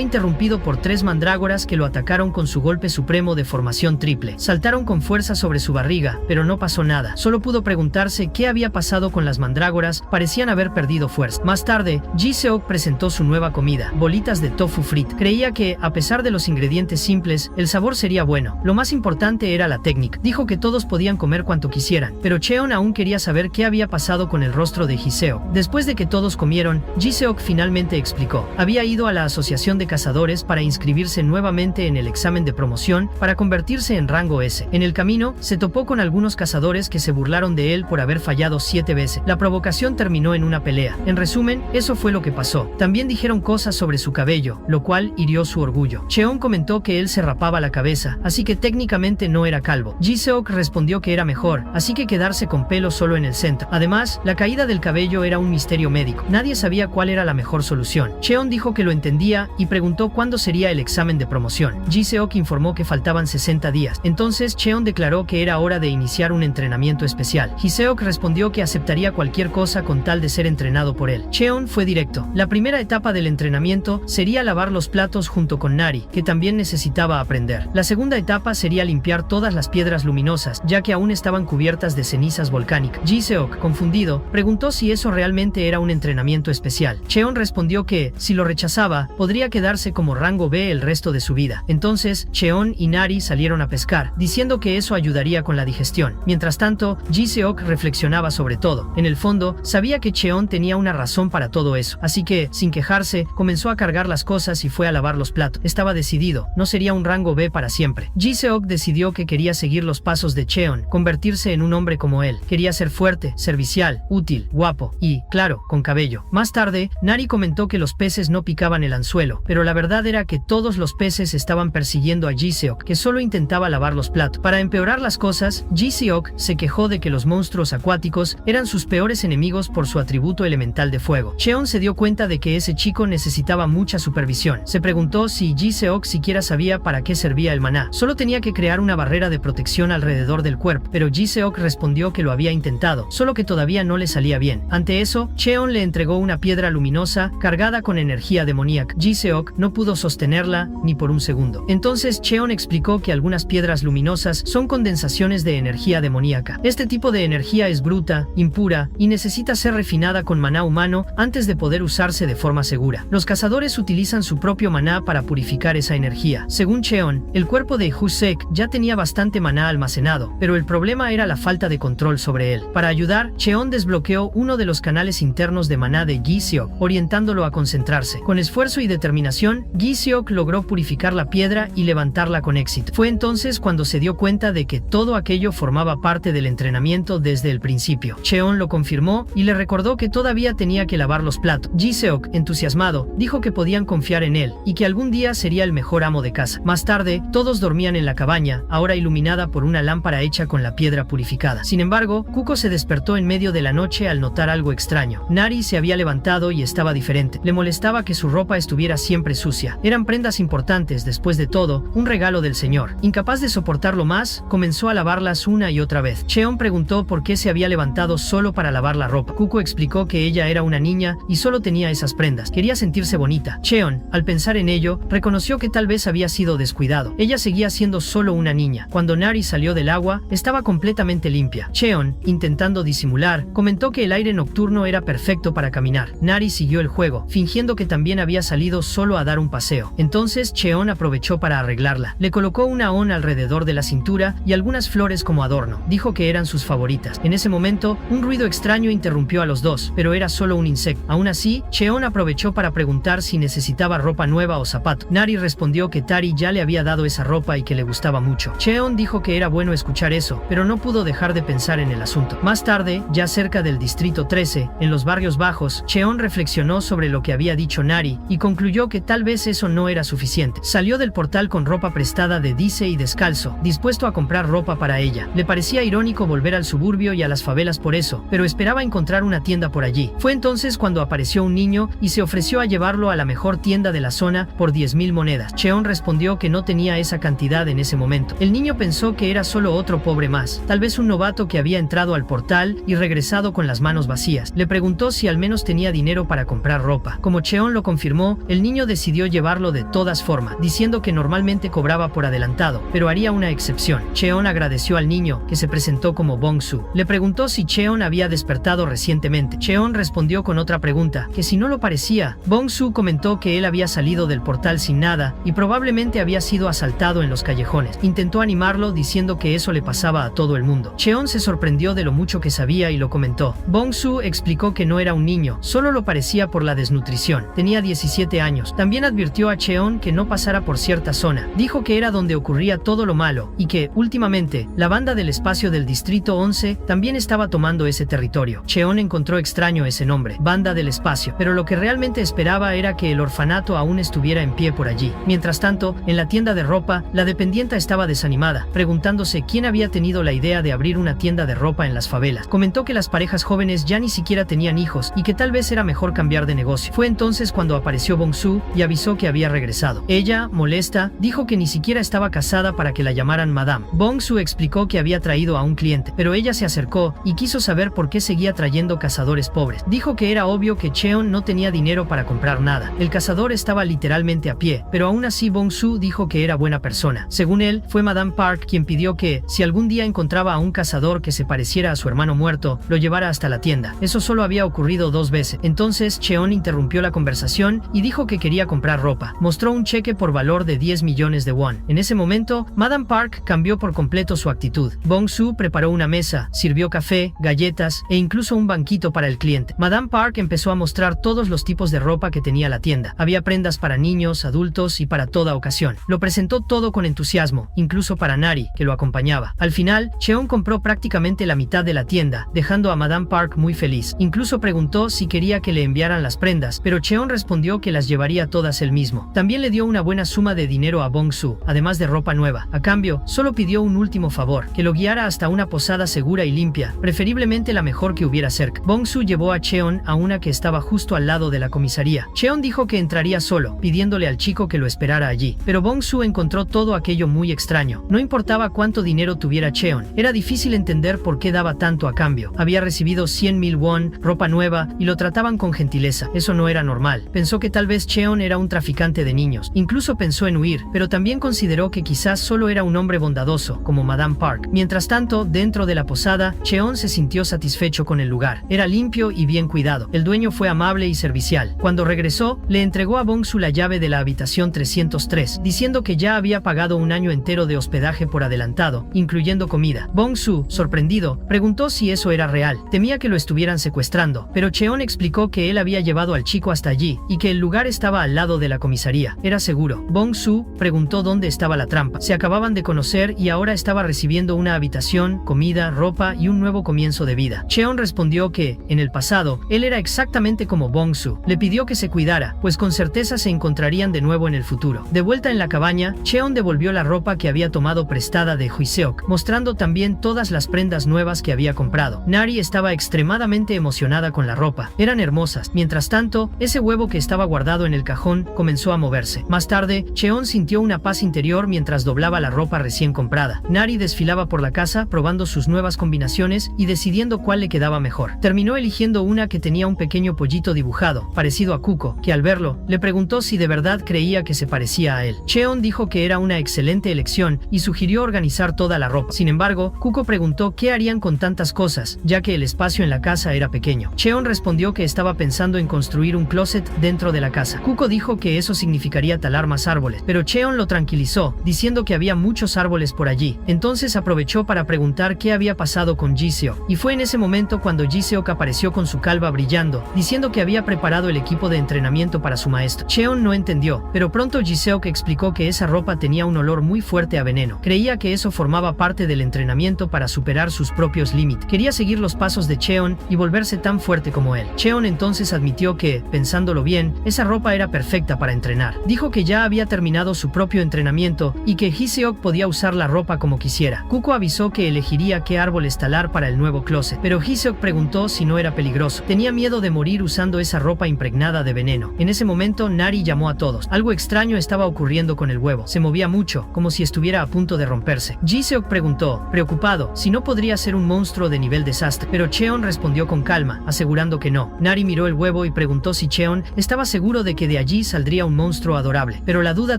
interrumpido por 3 mandrágoras que lo atacaron con su golpe supremo de formación triple. Saltaron con fuerza sobre su barriga, pero no pasó nada. Solo pudo preguntarse qué había pasado con las mandrágoras, parecían haber perdido fuerza. Más tarde, Ji-seok presentó su nueva comida, bolitas de tofu frito. Creía que, a pesar de los ingredientes simples, el sabor sería bueno. Lo más importante era la técnica. Dijo que todos podían comer cuanto quisieran, pero Cheon aún quería saber qué había pasado con el rostro de Ji-seok. Después de que todos comieron, Ji-seok finalmente explicó. Había ido a la asociación de cazadores para inscribirse nuevamente en el examen de promoción para convertirse en rango S. En el camino, se topó con algunos cazadores que se burlaron de él por haber fallado 7 veces. La provocación terminó en una pelea. En resumen, eso fue lo que pasó. También dijeron cosas sobre su cabello, lo cual hirió su orgullo. Cheon comentó que él se rapaba la cabeza, así que técnicamente no era calvo. Ji-seok respondió que era mejor, así que quedarse con pelo solo en el centro. Además, la caída del cabello era un misterio médico. Nadie sabía cuál era la mejor solución. Cheon dijo que lo entendía y preguntó cuándo sería el examen de promoción. Ji-seok informó que faltaban 60 días. Entonces Cheon declaró que era hora de iniciar un entrenamiento especial. Ji-seok respondió que aceptaría cualquier cosa con tal de ser entrenado por él. Cheon fue directo. La primera etapa del entrenamiento sería lavar los platos junto con Nari, que también necesitaba aprender. La segunda etapa sería limpiar todas las piedras luminosas, ya que aún estaban cubiertas de cenizas volcánicas. Ji-seok, confundido, preguntó si eso realmente era un entrenamiento especial. Cheon respondió que, si lo rechazaba, podría quedarse como rango B el resto de su vida. Entonces, Cheon y Nari salieron a pescar, diciendo que eso ayudaría con la digestión. Mientras tanto, Ji-seok reflexionaba sobre todo. En el fondo, sabía que Cheon tenía una razón para todo eso, así que, sin quejarse, comenzó a cargar las cosas y fue a lavar los platos. Estaba decidido, no sería un rango B para siempre. Ji-seok decidió que quería seguir los pasos de Cheon, convertirse en un hombre como él. Quería ser fuerte, servicial, útil, guapo y, claro, con cabello. Más tarde, Nari comentó que los peces no picaban el anzuelo, pero la verdad era que todos los peces estaban persiguiendo a Ji-seok, que solo intentaba lavar los platos. Para empeorar las cosas, Ji-seok se quejó de que los monstruos acuáticos eran sus peores enemigos por su atributo elemental de fuego. Cheon se dio cuenta de que ese chico necesitaba mucha supervisión. Se preguntó si Ji-seok siquiera sabía para qué servía el maná. Solo tenía que crear una barrera de protección alrededor del cuerpo, pero Ji-seok respondió que lo había intentado, solo que todavía no le salía bien. Ante eso, Cheon le entregó una piedra luminosa cargada con energía demoníaca. Ji-seok no pudo sostenerla ni por un segundo. Entonces Cheon explicó que algunas piedras luminosas son condensaciones de energía demoníaca. Este tipo de energía es bruta, impura y necesita ser refinada con maná humano antes de poder usarse de forma segura. Los cazadores utilizan su propio maná para purificar esa energía. Según Cheon, el cuerpo de Ju-seok ya tenía bastante maná almacenado, pero el problema era la falta de control sobre él. Para ayudar, Cheon desbloqueó uno de los canales internos de maná de Ji-seok, orientándolo a concentrarse. Con esfuerzo y determinación, Ji-seok logró purificar la piedra y levantarla con éxito. Fue entonces cuando se dio cuenta de que todo aquello formaba parte del entrenamiento desde el principio. Cheon lo confirmó y le recordó que todavía tenía que lavar los platos. Ji-seok, entusiasmado, dijo que podían confiar en él y que algún día sería el mejor amo de casa. Más tarde, todos dormían en la cabaña, ahora iluminada por una lámpara hecha con la piedra purificada. Sin embargo, Kuko se despertó en medio de la noche al notar algo extraño. Nari se había levantado y estaba diferente. Le molestaba que su ropa estuviera siempre sucia. Eran prendas importantes, después de todo, un regalo del señor. Incapaz de soportarlo más, comenzó a lavarlas una y otra vez. Cheon preguntó por qué se había levantado solo para lavar la ropa. Kuko explicó que ella era una niña y solo tenía esas prendas. Quería sentirse bonita. Cheon, al pensar en ello, reconoció que tal vez había sido descuidado. Ella seguía siendo solo una niña. Cuando Nari salió del agua, estaba completamente limpia. Cheon, intentando disimular, comentó que el aire nocturno era perfecto para caminar. Nari siguió el juego, fingiendo que también había salido solo a dar un paseo. Entonces Cheon aprovechó para arreglarla. Le colocó una on alrededor de la cintura y algunas flores como adorno. Dijo que eran sus favoritas. En ese momento, un ruido extraño interrumpió a los dos, pero era solo un insecto. Aún así, Cheon aprovechó para preguntar si necesitaba ropa nueva o zapato. Nari respondió que Tari ya le había dado esa ropa y que le gustaba mucho. Cheon dijo que era bueno escuchar eso, pero no pudo dejar de pensar en el asunto. Más tarde, ya cerca del distrito 13, en los barrios bajos, Cheon reflexionó sobre lo que había dicho Nari y concluyó que tal vez eso no era suficiente. Salió del portal con ropa prestada de Dice y descalzo, dispuesto a comprar ropa para ella. Le parecía irónico volver al suburbio y a las favelas por eso, pero esperaba encontrar una tienda por allí. Fue entonces cuando apareció un niño y se ofreció a llevarlo a la mejor tienda de la zona por 10,000 monedas. Cheon respondió que no tenía esa cantidad en ese momento. El niño pensó que era solo otro pobre más, tal vez un novato que había entrado al portal y regresado con las manos vacías. Le preguntó si al menos tenía dinero para comprar ropa. Como Cheon lo confirmó, el niño decidió llevarlo de todas formas, diciendo que normalmente cobraba por adelantado, pero haría una excepción. Cheon agradeció al niño, que se presentó como Bong-soo. Le preguntó si Cheon había despertado recientemente. Cheon respondió con otra pregunta, que si no lo parecía. Bong-soo comentó que él había salido del portal sin nada y probablemente había sido asaltado en los callejones. Intentó animarlo diciendo que eso le pasaba a todo el mundo. Cheon se sorprendió de lo mucho que sabía y lo comentó. Bong-soo explicó que no era un niño, solo lo parecía por la desnutrición. Tenía 17 años. También advirtió a Cheon que no pasara por cierta zona. Dijo que era donde ocurría todo lo malo y que, últimamente, la banda del espacio del Distrito 11 también estaba tomando ese territorio. Cheon encontró extraño ese nombre, Banda del Espacio, pero lo que realmente esperaba era que el orfanato aún estuviera en pie por allí. Mientras tanto, en la tienda de ropa, la dependienta estaba desanimada, preguntándose quién había tenido la idea de abrir una tienda de ropa en las favelas. Comentó que las parejas jóvenes ya ni siquiera tenían hijos y que tal vez era mejor cambiar de negocio. Fue entonces cuando apareció Bong-soo y avisó que había regresado. Ella, molesta, dijo que ni siquiera estaba casada para que la llamaran Madame. Bong-soo explicó que había traído a un cliente, pero ella se acercó y quiso saber por qué seguía trayendo cazadores pobres. Dijo que era obvio que Cheon no tenía dinero para comprar nada. El cazador estaba literalmente a pie, pero aún así Bong-soo dijo que era buena persona. Según él, fue Madame Park quien pidió que, si algún día encontraba a un cazador que se pareciera a su hermano muerto, lo llevara hasta la tienda. Eso solo había ocurrido 2 veces. Entonces Cheon interrumpió la conversación y dijo que quería comprar ropa. Mostró un cheque por valor de 10 millones de won. En ese momento, Madame Park cambió por completo su actitud. Bong-soo preparó una mesa, sirvió café, galletas e incluso un banquito para el cliente. Madame Park empezó a mostrar todos los tipos de ropa que tenía la tienda. Había prendas para niños, adultos y para toda ocasión. Lo presentó todo con entusiasmo, incluso para Nari, que lo acompañaba. Al final, Cheon compró prácticamente la mitad de la tienda, dejando a Madame Park muy feliz. Incluso preguntó si quería que le enviaran las prendas, pero Cheon respondió que las llevaría todas él mismo. También le dio una buena suma de dinero a Bong-soo, además de ropa nueva. A cambio, solo pidió un último favor, que lo guiara hasta una posada segura y limpia, preferiblemente la mejor que hubiera cerca. Bong-soo llevó a Cheon a una que estaba justo al lado de la comisaría. Cheon dijo que entraría solo, pidiéndole al chico que lo esperara allí. Pero Bong-soo encontró todo aquello muy extraño. No importaba cuánto dinero tuviera Cheon, era difícil entender por qué daba tanto a cambio. Había recibido 100,000 won, ropa nueva, y lo trataban con gentileza. Eso no era normal. Pensó que tal vez Cheon era un traficante de niños. Incluso pensó en huir, pero también consideró que quizás solo era un hombre bondadoso, como Madame Park. Mientras tanto, dentro de la posada, Cheon se sintió satisfecho con el lugar. Era limpio y bien cuidado. El dueño fue amable y servicial. Cuando regresó, le entregó a Bong-soo la llave de la habitación 303, diciendo que ya había pagado un año entero de hospedaje por adelantado, incluyendo comida. Bong-soo, sorprendido, preguntó si eso era real. Temía que lo estuvieran secuestrando, pero Cheon explicó que él había llevado al chico hasta allí y que el lugar estaba al lado de la comisaría. Era seguro. Bong-soo preguntó dónde estaba la trampa. Se acababan de conocer y ahora estaba recibiendo una habitación, comida, ropa y un nuevo comienzo de vida. Cheon respondió que, en el pasado, él era exactamente como Bong-soo. Le pidió que se cuidara, pues con certeza se encontrarían de nuevo en el futuro. De vuelta en la cabaña, Cheon devolvió la ropa que había tomado prestada de Hwiseok, mostrando también todas las prendas nuevas que había comprado. Nari estaba extremadamente emocionada con la ropa. Eran hermosas. Mientras tanto, ese huevo que estaba guardado en el cajón comenzó a moverse. Más tarde, Cheon sintió una paz interior mientras doblaba la ropa recién comprada. Nari desfilaba por la casa probando sus nuevas combinaciones y decidiendo cuál le quedaba mejor. Terminó eligiendo una que tenía un pequeño pollito dibujado, parecido a Kuko, que al verlo, le preguntó si de verdad creía que se parecía a él. Cheon dijo que era una excelente elección y sugirió organizar toda la ropa. Sin embargo, Kuko preguntó qué harían con tantas cosas, ya que el espacio en la casa era pequeño. Cheon respondió que estaba pensando en construir un closet dentro de la casa. Kuko dijo que eso significaría talar más árboles, pero Cheon lo tranquilizó, diciendo que había muchos árboles por allí. Entonces aprovechó para preguntar qué había pasado con Ji-seok, y fue en ese momento cuando Ji-seok apareció con su calva brillando, diciendo que había preparado el equipo de entrenamiento para su maestro. Cheon no entendió, pero pronto Ji-seok explicó que esa ropa tenía un olor muy fuerte a veneno. Creía que eso formaba parte del entrenamiento para superar sus propios límites. Quería seguir los pasos de Cheon y volverse tan fuerte como él. Cheon entonces admitió que, pensándolo bien, esa ropa era perfecta para entrenar. Dijo que ya había terminado su propio entrenamiento y que Ji-seok podía usar la ropa como quisiera. Kuko avisó que elegiría qué árboles talar para el nuevo closet, pero Ji-seok preguntó si no era peligroso. Tenía miedo de morir usando esa ropa impregnada de veneno. En ese momento, Nari llamó a todos. Algo extraño estaba ocurriendo con el huevo. Se movía mucho, como si estuviera a punto punto de romperse. Ji-seok preguntó, preocupado, si no podría ser un monstruo de nivel desastre, pero Cheon respondió con calma, asegurando que no. Nari miró el huevo y preguntó si Cheon estaba seguro de que de allí saldría un monstruo adorable, pero la duda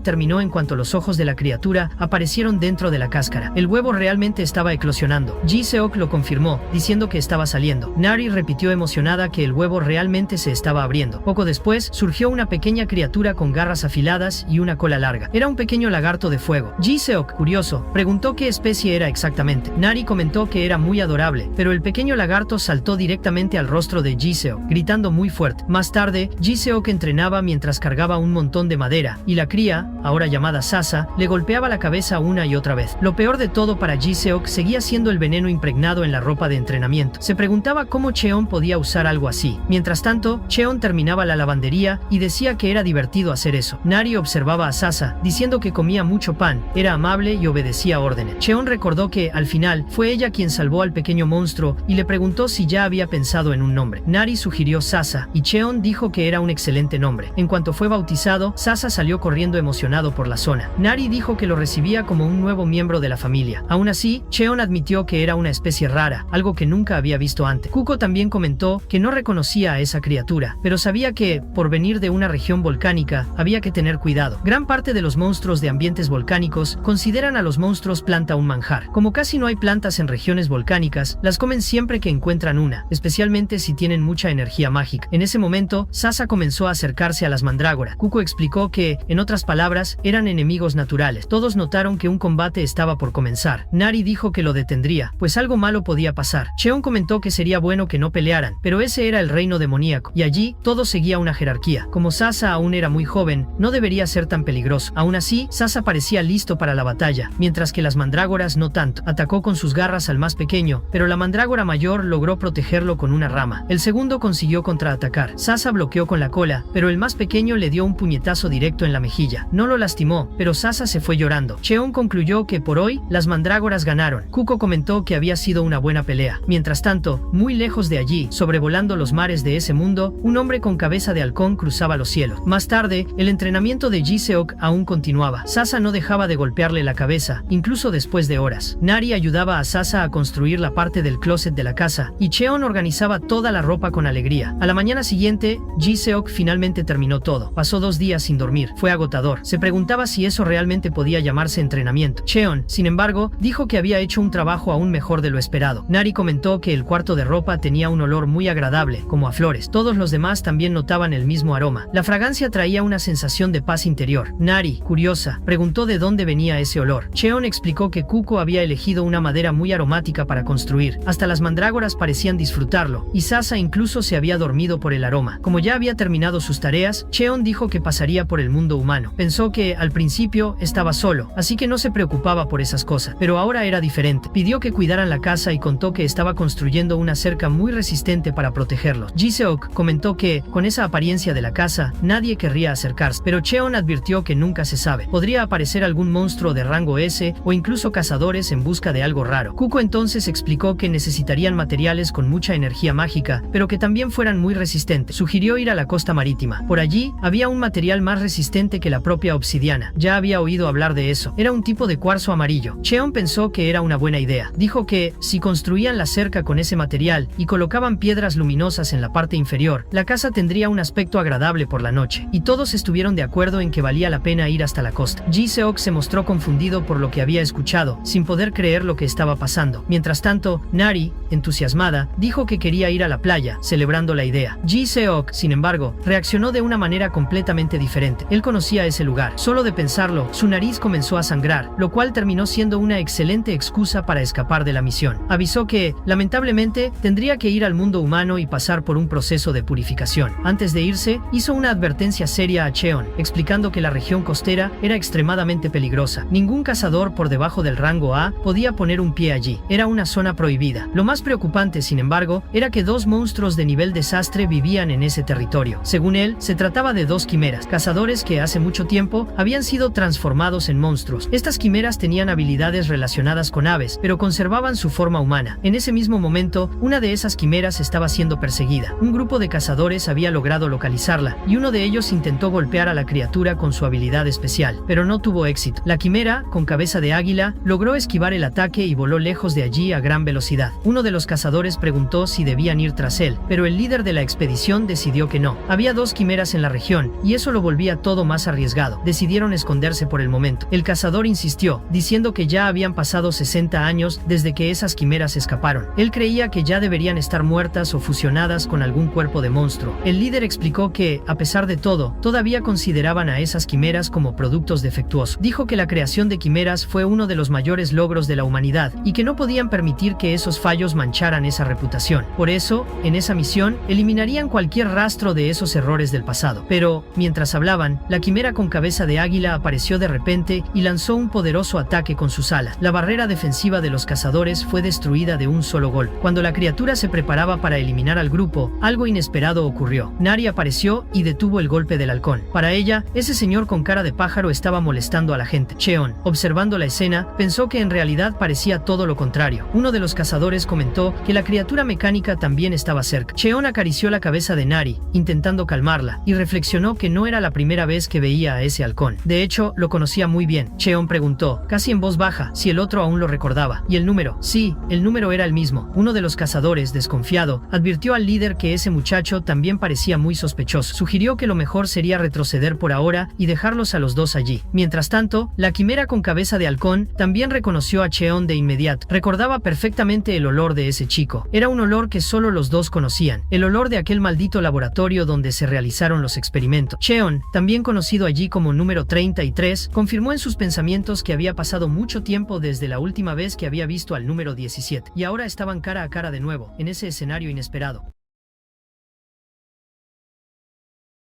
terminó en cuanto los ojos de la criatura aparecieron dentro de la cáscara. El huevo realmente estaba eclosionando. Ji-seok lo confirmó, diciendo que estaba saliendo. Nari repitió emocionada que el huevo realmente se estaba abriendo. Poco después, surgió una pequeña criatura con garras afiladas y una cola larga. Era un pequeño lagarto de fuego. Ji-seok, curioso, preguntó qué especie era exactamente. Nari comentó que era muy adorable, pero el pequeño lagarto saltó directamente al rostro de Ji-seok, gritando muy fuerte. Más tarde, Ji-seok entrenaba mientras cargaba un montón de madera, y la cría, ahora llamada Sasa, le golpeaba la cabeza una y otra vez. Lo peor de todo para Ji-seok seguía siendo el veneno impregnado en la ropa de entrenamiento. Se preguntaba cómo Cheon podía usar algo así. Mientras tanto, Cheon terminaba la lavandería y decía que era divertido hacer eso. Nari observaba a Sasa, diciendo que comía mucho pan, era amable y obedecía órdenes. Cheon recordó que, al final, fue ella quien salvó al pequeño monstruo y le preguntó si ya había pensado en un nombre. Nari sugirió Sasa, y Cheon dijo que era un excelente nombre. En cuanto fue bautizado, Sasa salió corriendo emocionado por la zona. Nari dijo que lo recibía como un nuevo miembro de la familia. Aún así, Cheon admitió que era una especie rara, algo que nunca había visto antes. Kuko también comentó que no reconocía a esa criatura, pero sabía que, por venir de una región volcánica, había que tener cuidado. Gran parte de los monstruos de ambientes volcánicos consideran a los monstruos planta un manjar. Como casi no hay plantas en regiones volcánicas, las comen siempre que encuentran una, especialmente si tienen mucha energía mágica. En ese momento, Sasa comenzó a acercarse a las mandrágoras. Kuko explicó que, en otras palabras, eran enemigos naturales. Todos notaron que un combate estaba por comenzar. Nari dijo que lo detendría, pues algo malo podía pasar. Cheon comentó que sería bueno que no pelearan, pero ese era el reino demoníaco, y allí todo seguía una jerarquía. Como Sasa aún era muy joven, no debería ser tan peligroso. Aún así, Sasa parecía listo para la batalla, mientras que las mandrágoras no tanto. Atacó con sus garras al más pequeño, pero la mandrágora mayor logró protegerlo con una rama. El segundo consiguió contraatacar. Sasa bloqueó con la cola, pero el más pequeño le dio un puñetazo directo en la mejilla. No lo lastimó, pero Sasa se fue llorando. Cheon concluyó que por hoy, las mandrágoras ganaron. Kuko comentó que había sido una buena pelea. Mientras tanto, muy lejos de allí, sobrevolando los mares de ese mundo, un hombre con cabeza de halcón cruzaba los cielos. Más tarde, el entrenamiento de Ji-seok aún continuaba. Sasa no dejaba de golpearle la cabeza, incluso después de horas. Nari ayudaba a Sasa a construir la parte del closet de la casa, y Cheon organizaba toda la ropa con alegría. A la mañana siguiente, Ji-seok finalmente terminó todo. Pasó 2 días sin dormir. Fue agotador. Se preguntaba si eso realmente podía llamarse entrenamiento. Cheon, sin embargo, dijo que había hecho un trabajo aún mejor de lo esperado. Nari comentó que el cuarto de ropa tenía un olor muy agradable, como a flores. Todos los demás también notaban el mismo aroma. La fragancia traía una sensación de paz interior. Nari, curiosa, preguntó de dónde venía ese olor. Cheon explicó que Kuko había elegido una madera muy aromática para construir. Hasta las mandrágoras parecían disfrutarlo, y Sasa incluso se había dormido por el aroma. Como ya había terminado sus tareas, Cheon dijo que pasaría por el mundo humano. Pensó que, al principio, estaba solo, así que no se preocupaba por esas cosas. Pero ahora era diferente. Pidió que cuidaran la casa y contó que estaba construyendo una cerca muy resistente para protegerlos. Ji-seok comentó que, con esa apariencia de la casa, nadie querría acercarse. Pero Cheon advirtió que nunca se sabe. Podría aparecer algún monstruo de rango S o incluso cazadores en busca de algo raro. Kuko entonces explicó que necesitarían materiales con mucha energía mágica, pero que también fueran muy resistentes. Sugirió ir a la costa marítima. Por allí, había un material más resistente que la propia obsidiana. Ya había oído hablar de eso. Era un tipo de cuarzo amarillo. Cheon pensó que era una buena idea. Dijo que, si construían la cerca con ese material y colocaban piedras luminosas en la parte inferior, la casa tendría un aspecto agradable por la noche. Y todos estuvieron de acuerdo en que valía la pena ir hasta la costa. Ji-seok se mostró confundido por lo que había escuchado, sin poder creer lo que estaba pasando. Mientras tanto, Nari, entusiasmada, dijo que quería ir a la playa, celebrando la idea. Ji-seok, sin embargo, reaccionó de una manera completamente diferente. Él conocía ese lugar. Solo de pensarlo, su nariz comenzó a sangrar, lo cual terminó siendo una excelente excusa para escapar de la misión. Avisó que, lamentablemente, tendría que ir al mundo humano y pasar por un proceso de purificación. Antes de irse, hizo una advertencia seria a Cheon, explicando que la región costera era extremadamente peligrosa. Ningún cazador por debajo del rango A podía poner un pie allí. Era una zona prohibida. Lo más preocupante, sin embargo, era que 2 monstruos de nivel desastre vivían en ese territorio. Según él, se trataba de 2 quimeras, cazadores que hace mucho tiempo habían sido transformados en monstruos. Estas quimeras tenían habilidades relacionadas con aves, pero conservaban su forma humana. En ese mismo momento, una de esas quimeras estaba siendo perseguida. Un grupo de cazadores había logrado localizarla, y uno de ellos intentó golpear a la criatura con su habilidad especial, pero no tuvo éxito. La quimera, con cabeza de águila, logró esquivar el ataque y voló lejos de allí a gran velocidad. Uno de los cazadores preguntó si debían ir tras él, pero el líder de la expedición decidió que no. Había 2 quimeras en la región, y eso lo volvía todo más arriesgado. Decidieron esconderse por el momento. El cazador insistió, diciendo que ya habían pasado 60 años desde que esas quimeras escaparon. Él creía que ya deberían estar muertas o fusionadas con algún cuerpo de monstruo. El líder explicó que, a pesar de todo, todavía consideraban a esas quimeras como productos defectuosos. Dijo que la creación de quimeras fue uno de los mayores logros de la humanidad y que no podían permitir que esos fallos mancharan esa reputación. Por eso, en esa misión, eliminarían cualquier rastro de esos errores del pasado. Pero, mientras hablaban, la quimera con cabeza de águila apareció de repente y lanzó un poderoso ataque con sus alas. La barrera defensiva de los cazadores fue destruida de un solo golpe. Cuando la criatura se preparaba para eliminar al grupo, algo inesperado ocurrió. Nari apareció y detuvo el golpe del halcón. Para ella, ese señor con cara de pájaro estaba molestando a la gente. Cheon, observando la escena, pensó que en realidad parecía todo lo contrario. Uno de los cazadores comentó que la criatura mecánica también estaba cerca. Cheon acarició la cabeza de Nari, intentando calmarla, y reflexionó que no era la primera vez que veía a ese halcón. De hecho, lo conocía muy bien. Cheon preguntó, casi en voz baja, si el otro aún lo recordaba. ¿Y el número? Sí, el número era el mismo. Uno de los cazadores, desconfiado, advirtió al líder que ese muchacho también parecía muy sospechoso. Sugirió que lo mejor sería retroceder por ahora y dejarlos a los dos allí. Mientras tanto, la quimera con cabeza de halcón también reconoció a Cheon de inmediato. Recordaba perfectamente el olor de ese chico. Era un olor que solo los dos conocían. El olor de aquel maldito laboratorio donde se realizaron los experimentos. Cheon, también conocido allí como número 33, confirmó en sus pensamientos que había pasado mucho tiempo desde la última vez que había visto al número 17. Y ahora estaban cara a cara de nuevo, en ese escenario inesperado.